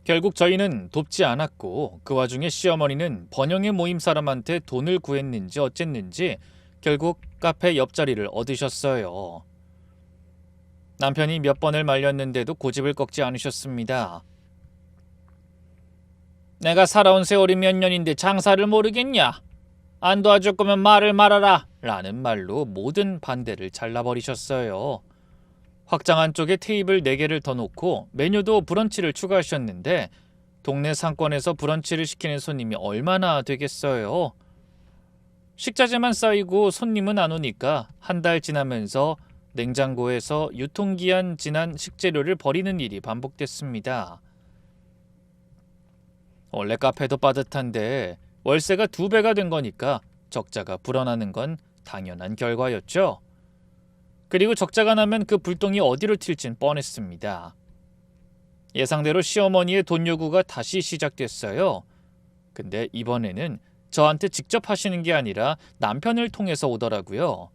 결국 저희는 돕지 않았고 그 와중에 시어머니는 번영의 모임 사람한테 돈을 구했는지 어쨌는지 결국 카페 옆자리를 얻으셨어요. 남편이 몇 번을 말렸는데도 고집을 꺾지 않으셨습니다. 내가 살아온 세월이 몇 년인데 장사를 모르겠냐? 안 도와줄 거면 말을 말아라! 라는 말로 모든 반대를 잘라버리셨어요. 확장 안쪽에 테이블 4개를 더 놓고 메뉴도 브런치를 추가하셨는데 동네 상권에서 브런치를 시키는 손님이 얼마나 되겠어요? 식자재만 쌓이고 손님은 안 오니까 한 달 지나면서 냉장고에서 유통기한 지난 식재료를 버리는 일이 반복됐습니다. 원래 카페도 빠듯한데 월세가 2배가 된 거니까 적자가 불어나는 건 당연한 결과였죠. 그리고 적자가 나면 그 불똥이 어디로 튈진 뻔했습니다. 예상대로 시어머니의 돈 요구가 다시 시작됐어요. 근데 이번에는 저한테 직접 하시는 게 아니라 남편을 통해서 오더라고요.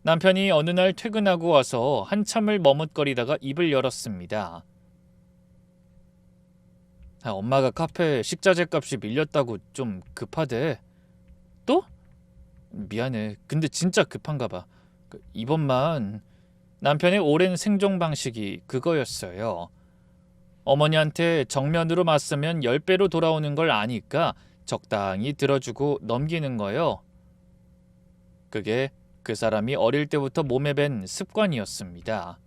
남편이 어느 날 퇴근하고 와서 한참을 머뭇거리다가 입을 열었습니다. 엄마가 카페 식자재 값이 밀렸다고 좀 급하대. 또? 미안해. 근데 진짜 급한가 봐. 이번만. 남편의 오랜 생존 방식이 그거였어요. 어머니한테 정면으로 맞서면 10배로 돌아오는 걸 아니까 적당히 들어주고 넘기는 거요. 그게 그 사람이 어릴 때부터 몸에 밴 습관이었습니다.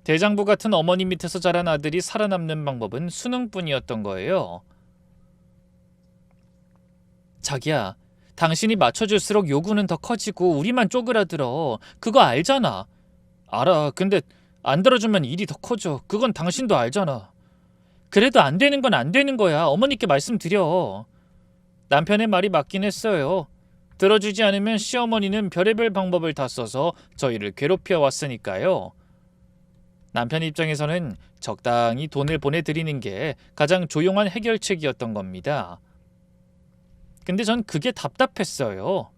대장부 같은 어머니 밑에서 자란 아들이 살아남는 방법은 수능뿐이었던 거예요. 자기야, 당신이 맞춰줄수록 요구는 더 커지고 우리만 쪼그라들어. 그거 알잖아. 알아. 근데 안 들어주면 일이 더 커져. 그건 당신도 알잖아. 그래도 안 되는 건 안 되는 거야. 어머니께 말씀드려. 남편의 말이 맞긴 했어요. 들어주지 않으면 시어머니는 별의별 방법을 다 써서 저희를 괴롭혀 왔으니까요. 남편 입장에서는 적당히 돈을 보내드리는 게 가장 조용한 해결책이었던 겁니다. 근데 전 그게 답답했어요.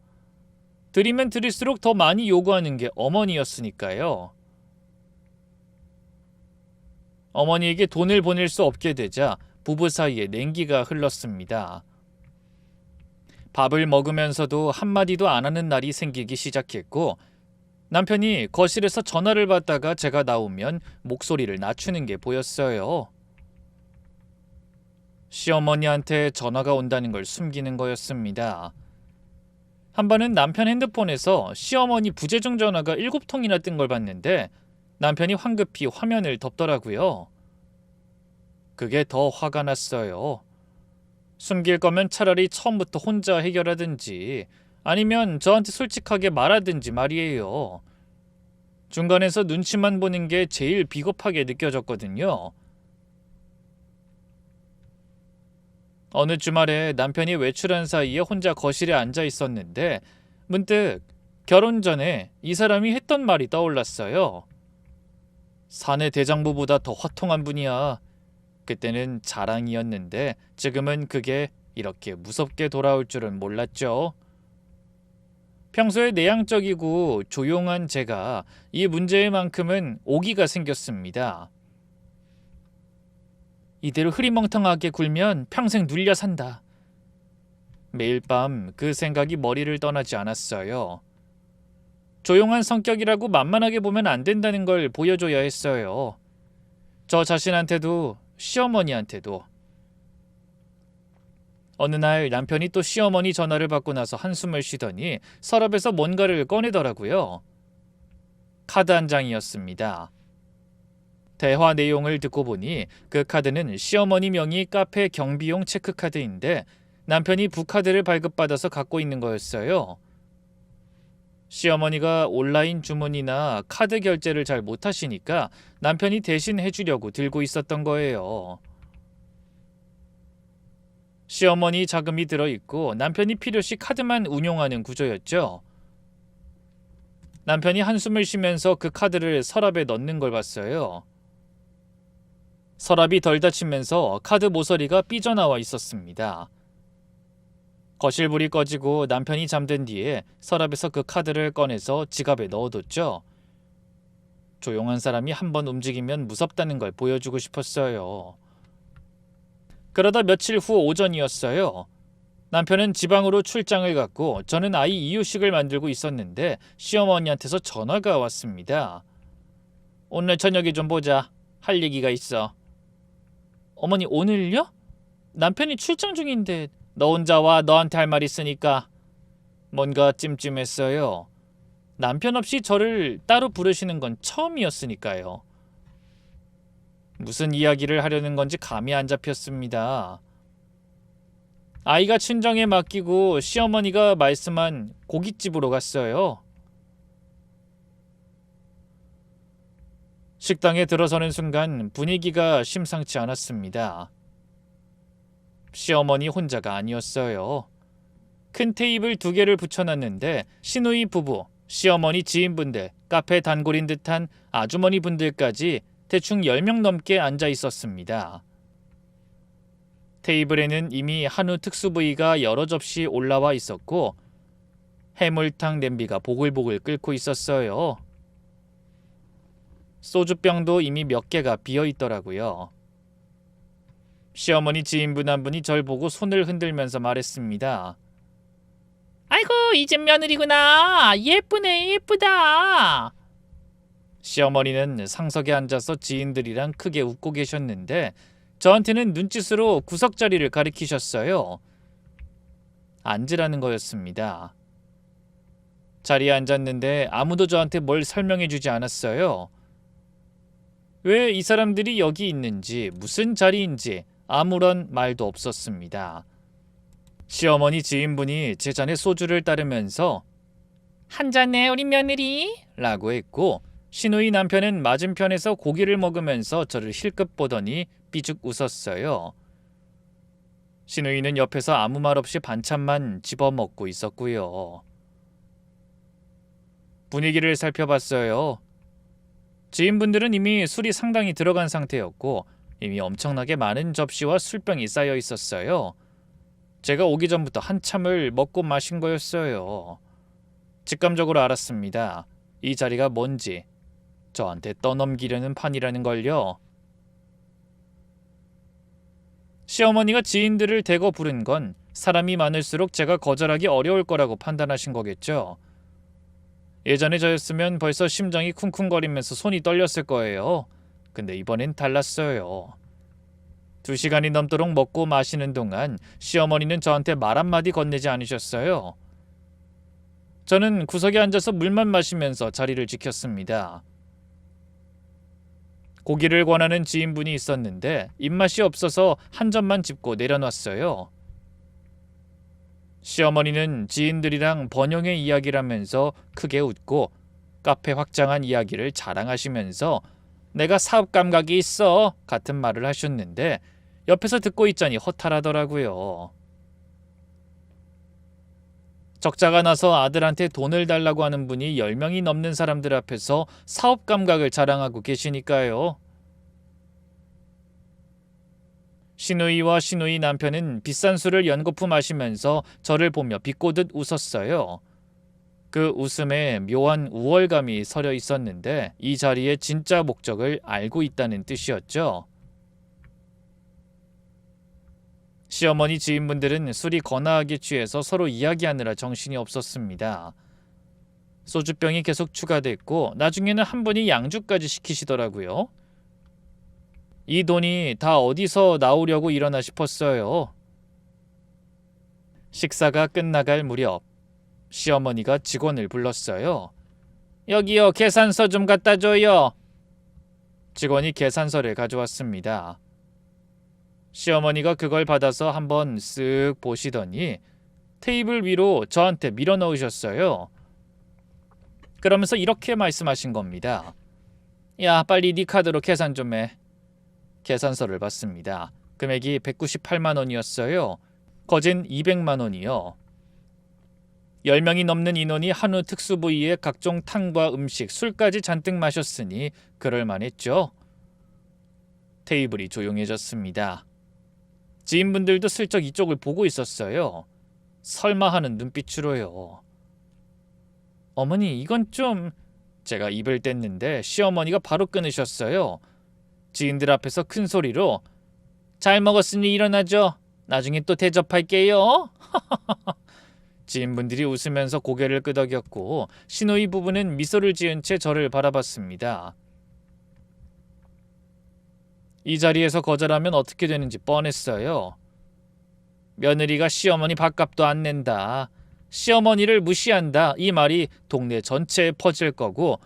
드리면 드릴수록 더 많이 요구하는 게 어머니였으니까요. 어머니에게 돈을 보낼 수 없게 되자 부부 사이에 냉기가 흘렀습니다. 밥을 먹으면서도 한마디도 안 하는 날이 생기기 시작했고 남편이 거실에서 전화를 받다가 제가 나오면 목소리를 낮추는 게 보였어요. 시어머니한테 전화가 온다는 걸 숨기는 거였습니다. 한 번은 남편 핸드폰에서 시어머니 부재중 전화가 7통이나 뜬 걸 봤는데 남편이 황급히 화면을 덮더라고요. 그게 더 화가 났어요. 숨길 거면 차라리 처음부터 혼자 해결하든지 아니면 저한테 솔직하게 말하든지 말이에요. 중간에서 눈치만 보는 게 제일 비겁하게 느껴졌거든요. 어느 주말에 남편이 외출한 사이에 혼자 거실에 앉아 있었는데 문득 결혼 전에 이 사람이 했던 말이 떠올랐어요. 사내 대장부보다 더 화통한 분이야. 그때는 자랑이었는데 지금은 그게 이렇게 무섭게 돌아올 줄은 몰랐죠. 평소에 내향적이고 조용한 제가 이 문제만큼은 오기가 생겼습니다. 이대로 흐리멍텅하게 굴면 평생 눌려 산다. 매일 밤 그 생각이 머리를 떠나지 않았어요. 조용한 성격이라고 만만하게 보면 안 된다는 걸 보여줘야 했어요. 저 자신한테도 시어머니한테도. 어느 날 남편이 또 시어머니 전화를 받고 나서 한숨을 쉬더니 서랍에서 뭔가를 꺼내더라고요. 카드 한 장이었습니다. 대화 내용을 듣고 보니 그 카드는 시어머니 명의 카페 경비용 체크카드인데 남편이 부카드를 발급받아서 갖고 있는 거였어요. 시어머니가 온라인 주문이나 카드 결제를 잘 못하시니까 남편이 대신 해주려고 들고 있었던 거예요. 시어머니 자금이 들어있고 남편이 필요시 카드만 운용하는 구조였죠. 남편이 한숨을 쉬면서 그 카드를 서랍에 넣는 걸 봤어요. 서랍이 덜 닫히면서 카드 모서리가 삐져나와 있었습니다. 거실불이 꺼지고 남편이 잠든 뒤에 서랍에서 그 카드를 꺼내서 지갑에 넣어뒀죠. 조용한 사람이 한번 움직이면 무섭다는 걸 보여주고 싶었어요. 그러다 며칠 후 오전이었어요. 남편은 지방으로 출장을 갔고 저는 아이 이유식을 만들고 있었는데 시어머니한테서 전화가 왔습니다. 오늘 저녁에 좀 보자. 할 얘기가 있어. 어머니 오늘요? 남편이 출장 중인데 너 혼자 와. 너한테 할 말 있으니까. 뭔가 찜찜했어요. 남편 없이 저를 따로 부르시는 건 처음이었으니까요. 무슨 이야기를 하려는 건지 감이 안 잡혔습니다. 아이가 친정에 맡기고 시어머니가 말씀한 고깃집으로 갔어요. 식당에 들어서는 순간 분위기가 심상치 않았습니다. 시어머니 혼자가 아니었어요. 큰 테이블 2개를 붙여놨는데 시누이 부부, 시어머니 지인분들, 카페 단골인 듯한 아주머니 분들까지 대충 10명 넘게 앉아 있었습니다. 테이블에는 이미 한우 특수 부위가 여러 접시 올라와 있었고 해물탕 냄비가 보글보글 끓고 있었어요. 소주병도 이미 몇 개가 비어 있더라고요. 시어머니 지인분 한 분이 절 보고 손을 흔들면서 말했습니다. 아이고 이 집 며느리구나. 예쁘네 예쁘다. 시어머니는 상석에 앉아서 지인들이랑 크게 웃고 계셨는데 저한테는 눈짓으로 구석자리를 가리키셨어요. 앉으라는 거였습니다. 자리에 앉았는데 아무도 저한테 뭘 설명해 주지 않았어요. 왜 이 사람들이 여기 있는지 무슨 자리인지 아무런 말도 없었습니다. 시어머니 지인분이 제 잔에 소주를 따르면서 한 잔에 우리 며느리 라고 했고 시누이 남편은 맞은편에서 고기를 먹으면서 저를 힐끗 보더니 삐죽 웃었어요. 시누이는 옆에서 아무 말 없이 반찬만 집어먹고 있었고요. 분위기를 살펴봤어요. 지인분들은 이미 술이 상당히 들어간 상태였고 이미 엄청나게 많은 접시와 술병이 쌓여 있었어요. 제가 오기 전부터 한참을 먹고 마신 거였어요. 직감적으로 알았습니다. 이 자리가 뭔지. 저한테 떠넘기려는 판이라는 걸요. 시어머니가 지인들을 대거 부른 건 사람이 많을수록 제가 거절하기 어려울 거라고 판단하신 거겠죠. 예전에 저였으면 벌써 심장이 쿵쿵거리면서 손이 떨렸을 거예요. 근데 이번엔 달랐어요. 2시간이 넘도록 먹고 마시는 동안 시어머니는 저한테 말 한마디 건네지 않으셨어요. 저는 구석에 앉아서 물만 마시면서 자리를 지켰습니다. 고기를 권하는 지인분이 있었는데 입맛이 없어서 한 점만 집고 내려놨어요. 시어머니는 지인들이랑 번영의 이야기를 하면서 크게 웃고 카페 확장한 이야기를 자랑하시면서 내가 사업 감각이 있어 같은 말을 하셨는데 옆에서 듣고 있자니 허탈하더라고요. 적자가 나서 아들한테 돈을 달라고 하는 분이 10명이 넘는 사람들 앞에서 사업 감각을 자랑하고 계시니까요. 시누이와 시누이 남편은 비싼 술을 연거푸 마시면서 저를 보며 비꼬듯 웃었어요. 그 웃음에 묘한 우월감이 서려 있었는데 이 자리의 진짜 목적을 알고 있다는 뜻이었죠. 시어머니 지인분들은 술이 거나하게 취해서 서로 이야기하느라 정신이 없었습니다. 소주병이 계속 추가됐고 나중에는 한 분이 양주까지 시키시더라고요. 이 돈이 다 어디서 나오려고 이러나 싶었어요. 식사가 끝나갈 무렵 시어머니가 직원을 불렀어요. 여기요, 계산서 좀 갖다 줘요. 직원이 계산서를 가져왔습니다. 시어머니가 그걸 받아서 한번 쓱 보시더니 테이블 위로 저한테 밀어넣으셨어요. 그러면서 이렇게 말씀하신 겁니다. 야, 빨리 네 카드로 계산 좀 해. 계산서를 받습니다. 금액이 198만 원이었어요. 거진 200만 원이요. 10명이 넘는 인원이 한우 특수 부위의 각종 탕과 음식, 술까지 잔뜩 마셨으니 그럴만했죠. 테이블이 조용해졌습니다. 지인분들도 슬쩍 이쪽을 보고 있었어요. 설마 하는 눈빛으로요. 어머니, 이건 좀... 제가 입을 뗐는데 시어머니가 바로 끊으셨어요. 지인들 앞에서 큰 소리로 잘 먹었으니 일어나죠. 나중에 또 대접할게요. 지인분들이 웃으면서 고개를 끄덕였고 시누이 부부는 미소를 지은 채 저를 바라봤습니다. 이 자리에서 거절하면 어떻게 되는지 뻔했어요. 며느리가 시어머니 밥값도 안 낸다. 시어머니를 무시한다. 이 말이 동네 전체에 퍼질 거고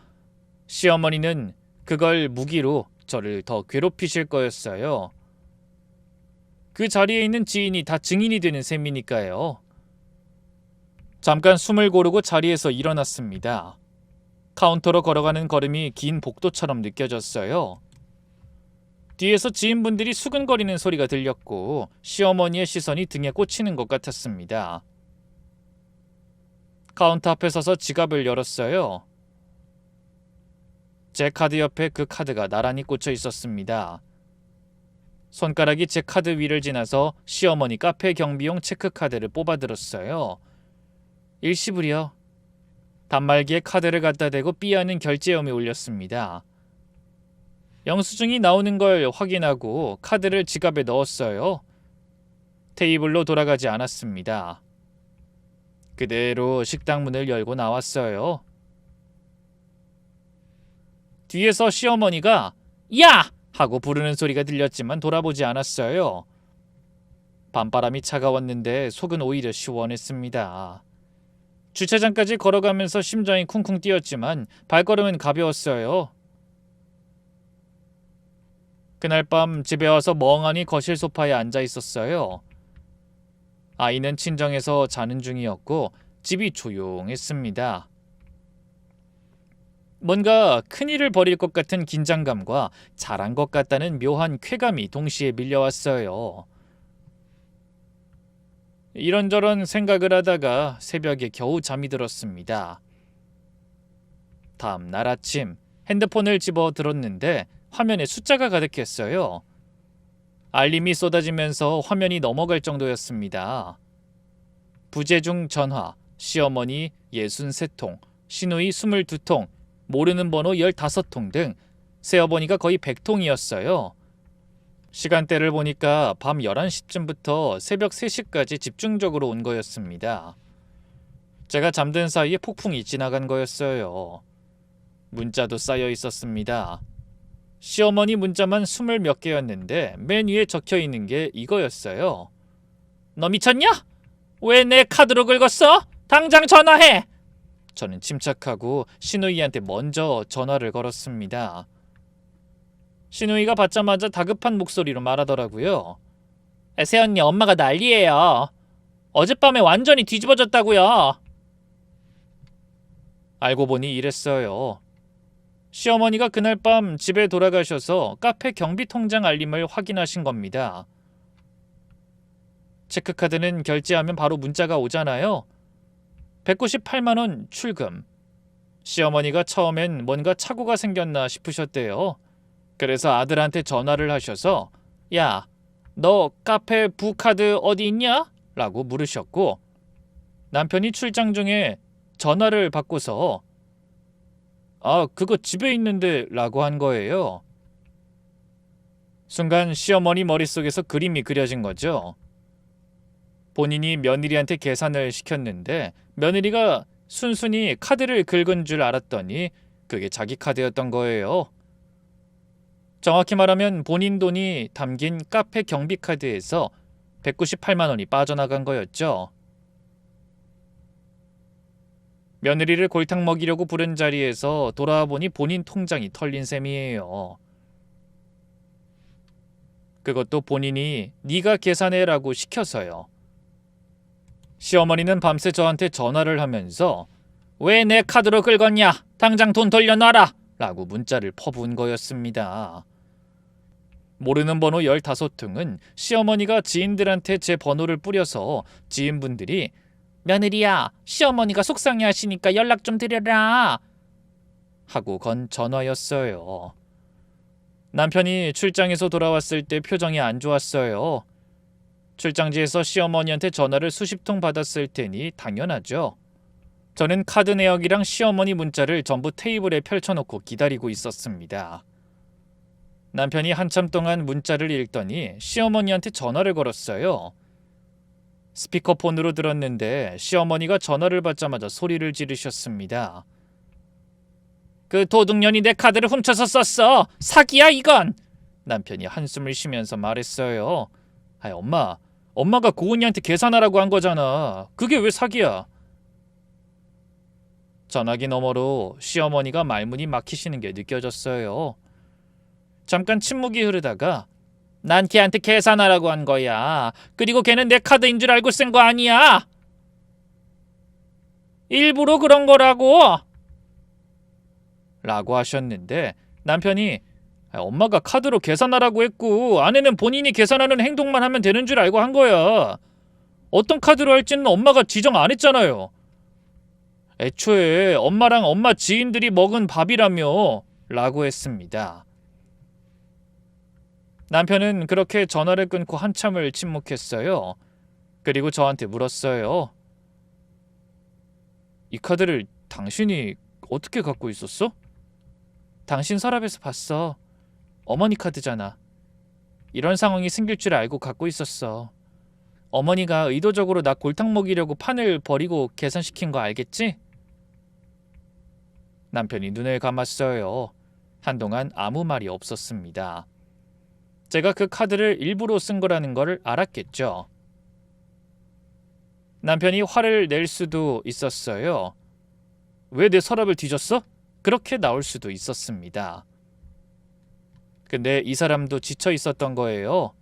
시어머니는 그걸 무기로 저를 더 괴롭히실 거였어요. 그 자리에 있는 지인이 다 증인이 되는 셈이니까요. 잠깐 숨을 고르고 자리에서 일어났습니다. 카운터로 걸어가는 걸음이 긴 복도처럼 느껴졌어요. 뒤에서 지인분들이 수근거리는 소리가 들렸고 시어머니의 시선이 등에 꽂히는 것 같았습니다. 카운터 앞에 서서 지갑을 열었어요. 제 카드 옆에 그 카드가 나란히 꽂혀 있었습니다. 손가락이 제 카드 위를 지나서 시어머니 카페 경비용 체크카드를 뽑아들었어요. 일시불이요. 단말기에 카드를 갖다 대고 삐하는 결제음이 울렸습니다. 영수증이 나오는 걸 확인하고 카드를 지갑에 넣었어요. 테이블로 돌아가지 않았습니다. 그대로 식당 문을 열고 나왔어요. 뒤에서 시어머니가 야! 하고 부르는 소리가 들렸지만 돌아보지 않았어요. 밤바람이 차가웠는데 속은 오히려 시원했습니다. 주차장까지 걸어가면서 심장이 쿵쿵 뛰었지만 발걸음은 가벼웠어요. 그날 밤 집에 와서 멍하니 거실 소파에 앉아 있었어요. 아이는 친정에서 자는 중이었고 집이 조용했습니다. 뭔가 큰일을 벌일 것 같은 긴장감과 잘한 것 같다는 묘한 쾌감이 동시에 밀려왔어요. 이런저런 생각을 하다가 새벽에 겨우 잠이 들었습니다. 다음 날 아침 핸드폰을 집어 들었는데 화면에 숫자가 가득했어요. 알림이 쏟아지면서 화면이 넘어갈 정도였습니다. 부재중 전화, 시어머니 63통, 시누이 22통, 모르는 번호 15통 등 새어머니가 거의 100통이었어요. 시간대를 보니까 밤 11시쯤부터 새벽 3시까지 집중적으로 온 거였습니다. 제가 잠든 사이에 폭풍이 지나간 거였어요. 문자도 쌓여 있었습니다. 시어머니 문자만 20 몇 개였는데 맨 위에 적혀 있는 게 이거였어요. 너 미쳤냐? 왜 내 카드로 긁었어? 당장 전화해! 저는 침착하고 시누이한테 먼저 전화를 걸었습니다. 시누이가 받자마자 다급한 목소리로 말하더라고요. 새언니, 엄마가 난리예요. 어젯밤에 완전히 뒤집어졌다고요. 알고 보니 이랬어요. 시어머니가 그날 밤 집에 돌아가셔서 카페 경비 통장 알림을 확인하신 겁니다. 체크카드는 결제하면 바로 문자가 오잖아요. 198만 원 출금. 시어머니가 처음엔 뭔가 착오가 생겼나 싶으셨대요. 그래서 아들한테 전화를 하셔서 야, 너 카페 부카드 어디 있냐? 라고 물으셨고 남편이 출장 중에 전화를 받고서 그거 집에 있는데 라고 한 거예요. 순간 시어머니 머릿속에서 그림이 그려진 거죠. 본인이 며느리한테 계산을 시켰는데 며느리가 순순히 카드를 긁은 줄 알았더니 그게 자기 카드였던 거예요. 정확히 말하면 본인 돈이 담긴 카페 경비카드에서 198만 원이 빠져나간 거였죠. 며느리를 골탕 먹이려고 부른 자리에서 돌아와 보니 본인 통장이 털린 셈이에요. 그것도 본인이 네가 계산해라고 시켜서요. 시어머니는 밤새 저한테 전화를 하면서 왜 내 카드로 긁었냐? 당장 돈 돌려놔라! 라고 문자를 퍼부은 거였습니다. 모르는 번호 15통은 시어머니가 지인들한테 제 번호를 뿌려서 지인분들이 며느리야, 시어머니가 속상해 하시니까 연락 좀 드려라 하고 건 전화였어요. 남편이 출장에서 돌아왔을 때 표정이 안 좋았어요. 출장지에서 시어머니한테 전화를 수십 통 받았을 테니 당연하죠. 저는 카드 내역이랑 시어머니 문자를 전부 테이블에 펼쳐놓고 기다리고 있었습니다. 남편이 한참 동안 문자를 읽더니 시어머니한테 전화를 걸었어요. 스피커폰으로 들었는데 시어머니가 전화를 받자마자 소리를 지르셨습니다. 그 도둑년이 내 카드를 훔쳐서 썼어. 사기야 이건. 남편이 한숨을 쉬면서 말했어요. 아이 엄마가 고은이한테 계산하라고 한 거잖아. 그게 왜 사기야? 전화기 너머로 시어머니가 말문이 막히시는 게 느껴졌어요. 잠깐 침묵이 흐르다가 난 걔한테 계산하라고 한 거야. 그리고 걔는 내 카드인 줄 알고 쓴 거 아니야. 일부러 그런 거라고. 라고 하셨는데 남편이 엄마가 카드로 계산하라고 했고 아내는 본인이 계산하는 행동만 하면 되는 줄 알고 한 거야. 어떤 카드로 할지는 엄마가 지정 안 했잖아요. 애초에 엄마랑 엄마 지인들이 먹은 밥이라며 라고 했습니다. 남편은 그렇게 전화를 끊고 한참을 침묵했어요. 그리고 저한테 물었어요. 이 카드를 당신이 어떻게 갖고 있었어? 당신 서랍에서 봤어. 어머니 카드잖아. 이런 상황이 생길 줄 알고 갖고 있었어. 어머니가 의도적으로 나 골탕 먹이려고 판을 버리고 계산시킨 거 알겠지? 남편이 눈을 감았어요. 한동안 아무 말이 없었습니다. 제가 그 카드를 일부러 쓴 거라는 걸 알았겠죠. 남편이 화를 낼 수도 있었어요. 왜 내 서랍을 뒤졌어? 그렇게 나올 수도 있었습니다. 근데 이 사람도 지쳐 있었던 거예요.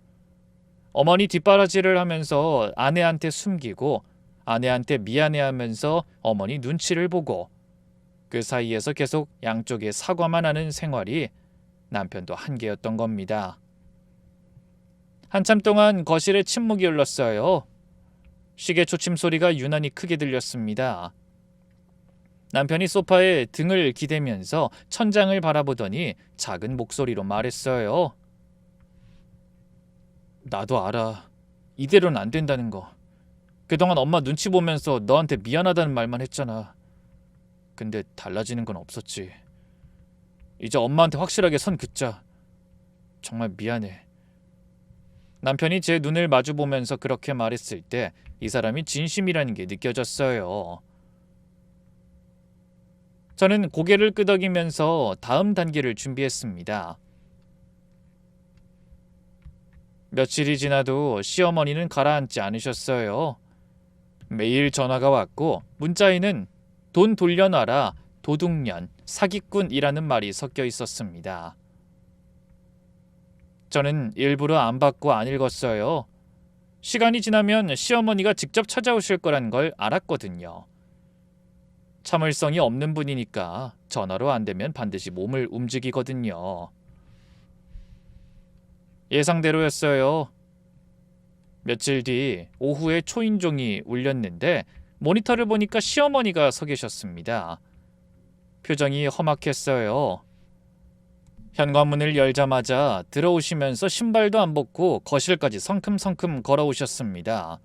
어머니 뒷바라지를 하면서 아내한테 숨기고 아내한테 미안해하면서 어머니 눈치를 보고 그 사이에서 계속 양쪽에 사과만 하는 생활이 남편도 한계였던 겁니다. 한참 동안 거실에 침묵이 흘렀어요. 시계 초침 소리가 유난히 크게 들렸습니다. 남편이 소파에 등을 기대면서 천장을 바라보더니 작은 목소리로 말했어요. 나도 알아. 이대로는 안 된다는 거. 그동안 엄마 눈치 보면서 너한테 미안하다는 말만 했잖아. 근데 달라지는 건 없었지. 이제 엄마한테 확실하게 선 긋자. 정말 미안해. 남편이 제 눈을 마주보면서 그렇게 말했을 때 이 사람이 진심이라는 게 느껴졌어요. 저는 고개를 끄덕이면서 다음 단계를 준비했습니다. 며칠이 지나도 시어머니는 가라앉지 않으셨어요. 매일 전화가 왔고 문자에는 돈 돌려놔라, 도둑년, 사기꾼이라는 말이 섞여 있었습니다. 저는 일부러 안 받고 안 읽었어요. 시간이 지나면 시어머니가 직접 찾아오실 거란 걸 알았거든요. 참을성이 없는 분이니까 전화로 안 되면 반드시 몸을 움직이거든요. 예상대로였어요. 며칠 뒤 오후에 초인종이 울렸는데 모니터를 보니까 시어머니가 서 계셨습니다. 표정이 험악했어요. 현관문을 열자마자 들어오시면서 신발도 안 벗고 거실까지 성큼성큼 걸어오셨습니다.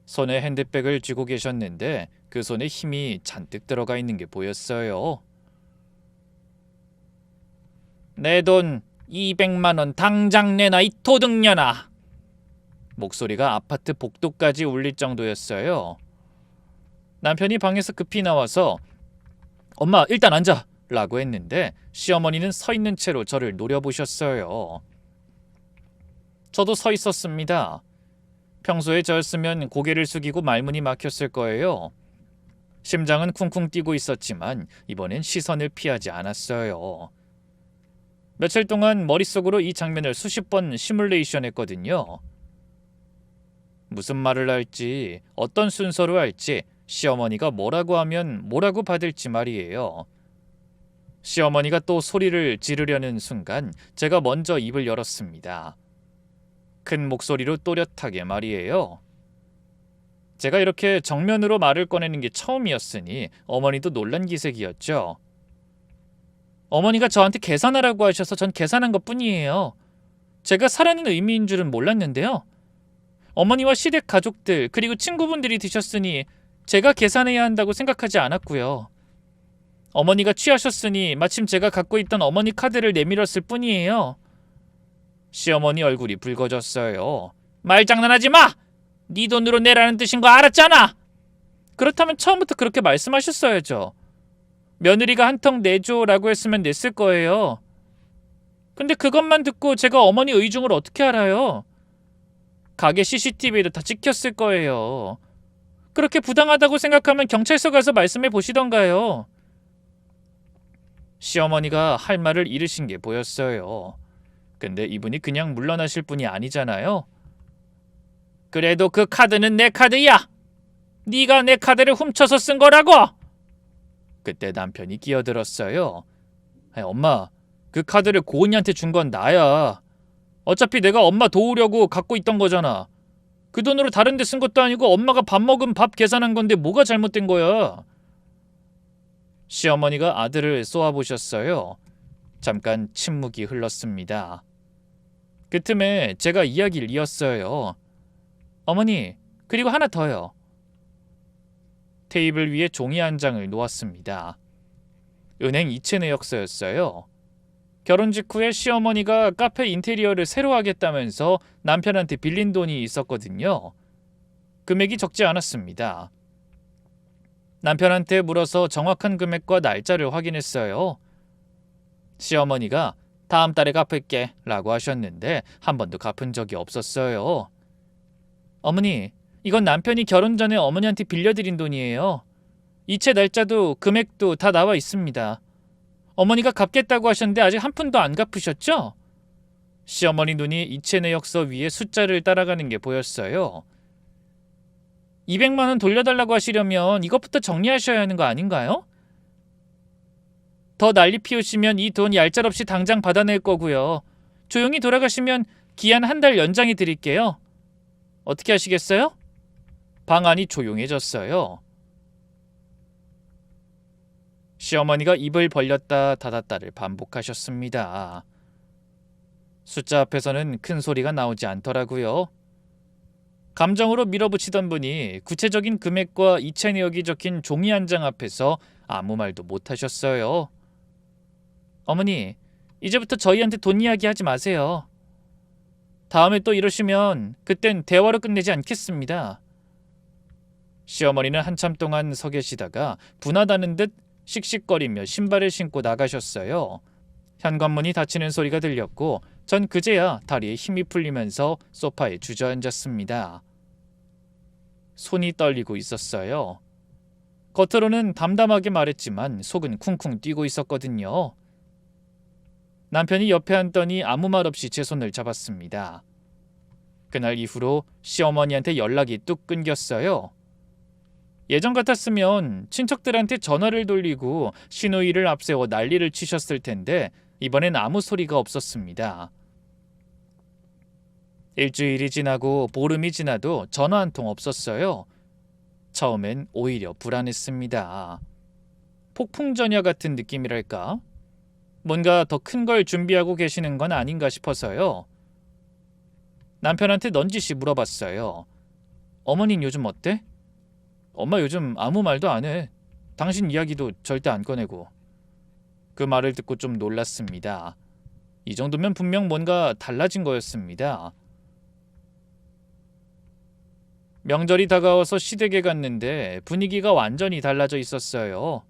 손에 핸드백을 쥐고 계셨는데 그 손에 힘이 잔뜩 들어가 있는 게 보였어요. 내 돈 200만 원 당장 내놔 이 도둑년아. 목소리가 아파트 복도까지 울릴 정도였어요. 남편이 방에서 급히 나와서 엄마 일단 앉아 라고 했는데 시어머니는 서 있는 채로 저를 노려보셨어요. 저도 서 있었습니다. 평소에 저였으면 고개를 숙이고 말문이 막혔을 거예요. 심장은 쿵쿵 뛰고 있었지만 이번엔 시선을 피하지 않았어요. 며칠 동안 머릿속으로 이 장면을 수십 번 시뮬레이션 했거든요. 무슨 말을 할지, 어떤 순서로 할지, 시어머니가 뭐라고 하면 뭐라고 받을지 말이에요. 시어머니가 또 소리를 지르려는 순간 제가 먼저 입을 열었습니다. 큰 목소리로 또렷하게 말이에요. 제가 이렇게 정면으로 말을 꺼내는 게 처음이었으니 어머니도 놀란 기색이었죠. 어머니가 저한테 계산하라고 하셔서 전 계산한 것뿐이에요. 제가 사라는 의미인 줄은 몰랐는데요. 어머니와 시댁 가족들 그리고 친구분들이 드셨으니 제가 계산해야 한다고 생각하지 않았고요. 어머니가 취하셨으니 마침 제가 갖고 있던 어머니 카드를 내밀었을 뿐이에요. 시어머니 얼굴이 붉어졌어요. 말장난하지 마! 네 돈으로 내라는 뜻인 거 알았잖아! 그렇다면 처음부터 그렇게 말씀하셨어야죠. 며느리가 한 턱 내줘라고 했으면 냈을 거예요. 근데 그것만 듣고 제가 어머니 의중을 어떻게 알아요? 가게 CCTV에도 다 찍혔을 거예요. 그렇게 부당하다고 생각하면 경찰서 가서 말씀해 보시던가요. 시어머니가 할 말을 잃으신 게 보였어요. 근데 이분이 그냥 물러나실 분이 아니잖아요. 그래도 그 카드는 내 카드야. 네가 내 카드를 훔쳐서 쓴 거라고. 그때 남편이 끼어들었어요. 엄마, 그 카드를 고은이한테 준 건 나야. 어차피 내가 엄마 도우려고 갖고 있던 거잖아. 그 돈으로 다른 데 쓴 것도 아니고 엄마가 밥 먹은 밥 계산한 건데 뭐가 잘못된 거야. 시어머니가 아들을 쏘아보셨어요. 잠깐 침묵이 흘렀습니다. 그 틈에 제가 이야기를 이었어요. 어머니, 그리고 하나 더요. 테이블 위에 종이 한 장을 놓았습니다. 은행 이체 내역서였어요. 결혼 직후에 시어머니가 카페 인테리어를 새로 하겠다면서 남편한테 빌린 돈이 있었거든요. 금액이 적지 않았습니다. 남편한테 물어서 정확한 금액과 날짜를 확인했어요. 시어머니가 다음 달에 갚을게 라고 하셨는데 한 번도 갚은 적이 없었어요. 어머니, 이건 남편이 결혼 전에 어머니한테 빌려드린 돈이에요. 이체 날짜도 금액도 다 나와 있습니다. 어머니가 갚겠다고 하셨는데 아직 한 푼도 안 갚으셨죠? 시어머니 눈이 이체 내역서 위에 숫자를 따라가는 게 보였어요. 200만 원 돌려달라고 하시려면 이것부터 정리하셔야 하는 거 아닌가요? 더 난리 피우시면 이 돈 얄짤없이 당장 받아낼 거고요. 조용히 돌아가시면 기한 한 달 연장해 드릴게요. 어떻게 하시겠어요? 방안이 조용해졌어요. 시어머니가 입을 벌렸다 닫았다를 반복하셨습니다. 숫자 앞에서는 큰 소리가 나오지 않더라고요. 감정으로 밀어붙이던 분이 구체적인 금액과 이체 내역이 적힌 종이 한 장 앞에서 아무 말도 못하셨어요. 어머니, 이제부터 저희한테 돈 이야기 하지 마세요. 다음에 또 이러시면 그땐 대화로 끝내지 않겠습니다. 시어머니는 한참 동안 서 계시다가 분하다는 듯 씩씩거리며 신발을 신고 나가셨어요. 현관문이 닫히는 소리가 들렸고 전 그제야 다리에 힘이 풀리면서 소파에 주저앉았습니다. 손이 떨리고 있었어요. 겉으로는 담담하게 말했지만 속은 쿵쿵 뛰고 있었거든요. 남편이 옆에 앉더니 아무 말 없이 제 손을 잡았습니다. 그날 이후로 시어머니한테 연락이 뚝 끊겼어요. 예전 같았으면 친척들한테 전화를 돌리고 시누이를 앞세워 난리를 치셨을 텐데 이번엔 아무 소리가 없었습니다. 일주일이 지나고 보름이 지나도 전화 한 통 없었어요. 처음엔 오히려 불안했습니다. 폭풍전야 같은 느낌이랄까? 뭔가 더 큰 걸 준비하고 계시는 건 아닌가 싶어서요. 남편한테 넌지시 물어봤어요. 어머닌 요즘 어때? 엄마 요즘 아무 말도 안 해. 당신 이야기도 절대 안 꺼내고. 그 말을 듣고 좀 놀랐습니다. 이 정도면 분명 뭔가 달라진 거였습니다. 명절이 다가와서 시댁에 갔는데 분위기가 완전히 달라져 있었어요.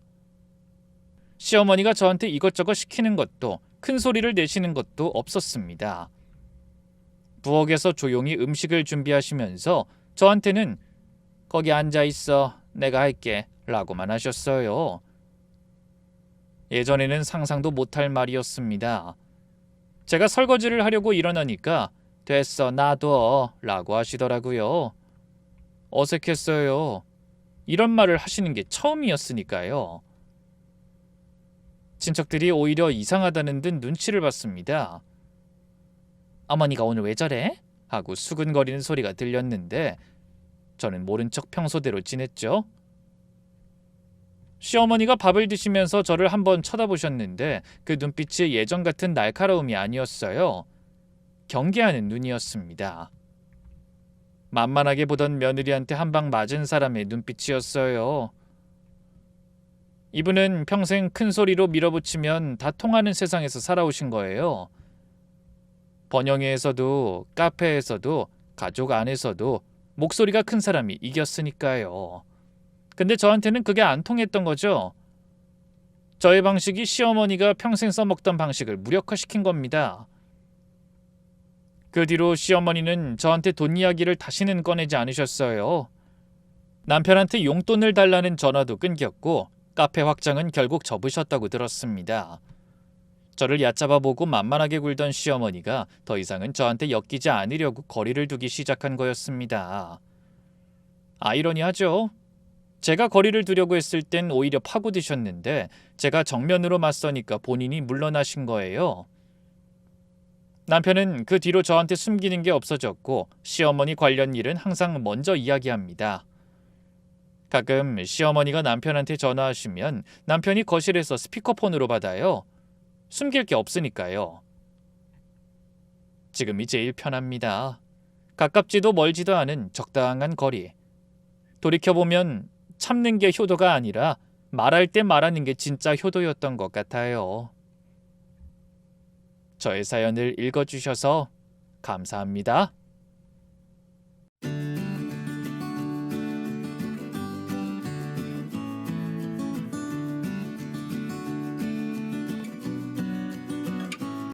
시어머니가 저한테 이것저것 시키는 것도 큰 소리를 내시는 것도 없었습니다. 부엌에서 조용히 음식을 준비하시면서 저한테는 거기 앉아 있어. 내가 할게. 라고만 하셨어요. 예전에는 상상도 못할 말이었습니다. 제가 설거지를 하려고 일어나니까 됐어. 놔둬. 라고 하시더라고요. 어색했어요. 이런 말을 하시는 게 처음이었으니까요. 친척들이 오히려 이상하다는 듯 눈치를 봤습니다. 어머니가 오늘 왜 저래? 하고 수근거리는 소리가 들렸는데 저는 모른 척 평소대로 지냈죠. 시어머니가 밥을 드시면서 저를 한번 쳐다보셨는데 그 눈빛이 예전 같은 날카로움이 아니었어요. 경계하는 눈이었습니다. 만만하게 보던 며느리한테 한 방 맞은 사람의 눈빛이었어요. 이분은 평생 큰 소리로 밀어붙이면 다 통하는 세상에서 살아오신 거예요. 번영회에서도 카페에서도 가족 안에서도 목소리가 큰 사람이 이겼으니까요. 근데 저한테는 그게 안 통했던 거죠. 저의 방식이 시어머니가 평생 써먹던 방식을 무력화시킨 겁니다. 그 뒤로 시어머니는 저한테 돈 이야기를 다시는 꺼내지 않으셨어요. 남편한테 용돈을 달라는 전화도 끊겼고 카페 확장은 결국 접으셨다고 들었습니다. 저를 얕잡아보고 만만하게 굴던 시어머니가 더 이상은 저한테 엮이지 않으려고 거리를 두기 시작한 거였습니다. 아이러니하죠? 제가 거리를 두려고 했을 땐 오히려 파고드셨는데 제가 정면으로 맞서니까 본인이 물러나신 거예요. 남편은 그 뒤로 저한테 숨기는 게 없어졌고 시어머니 관련 일은 항상 먼저 이야기합니다. 가끔 시어머니가 남편한테 전화하시면 남편이 거실에서 스피커폰으로 받아요. 숨길 게 없으니까요. 지금이 제일 편합니다. 가깝지도 멀지도 않은 적당한 거리. 돌이켜보면 참는 게 효도가 아니라 말할 때 말하는 게 진짜 효도였던 것 같아요. 저의 사연을 읽어주셔서 감사합니다.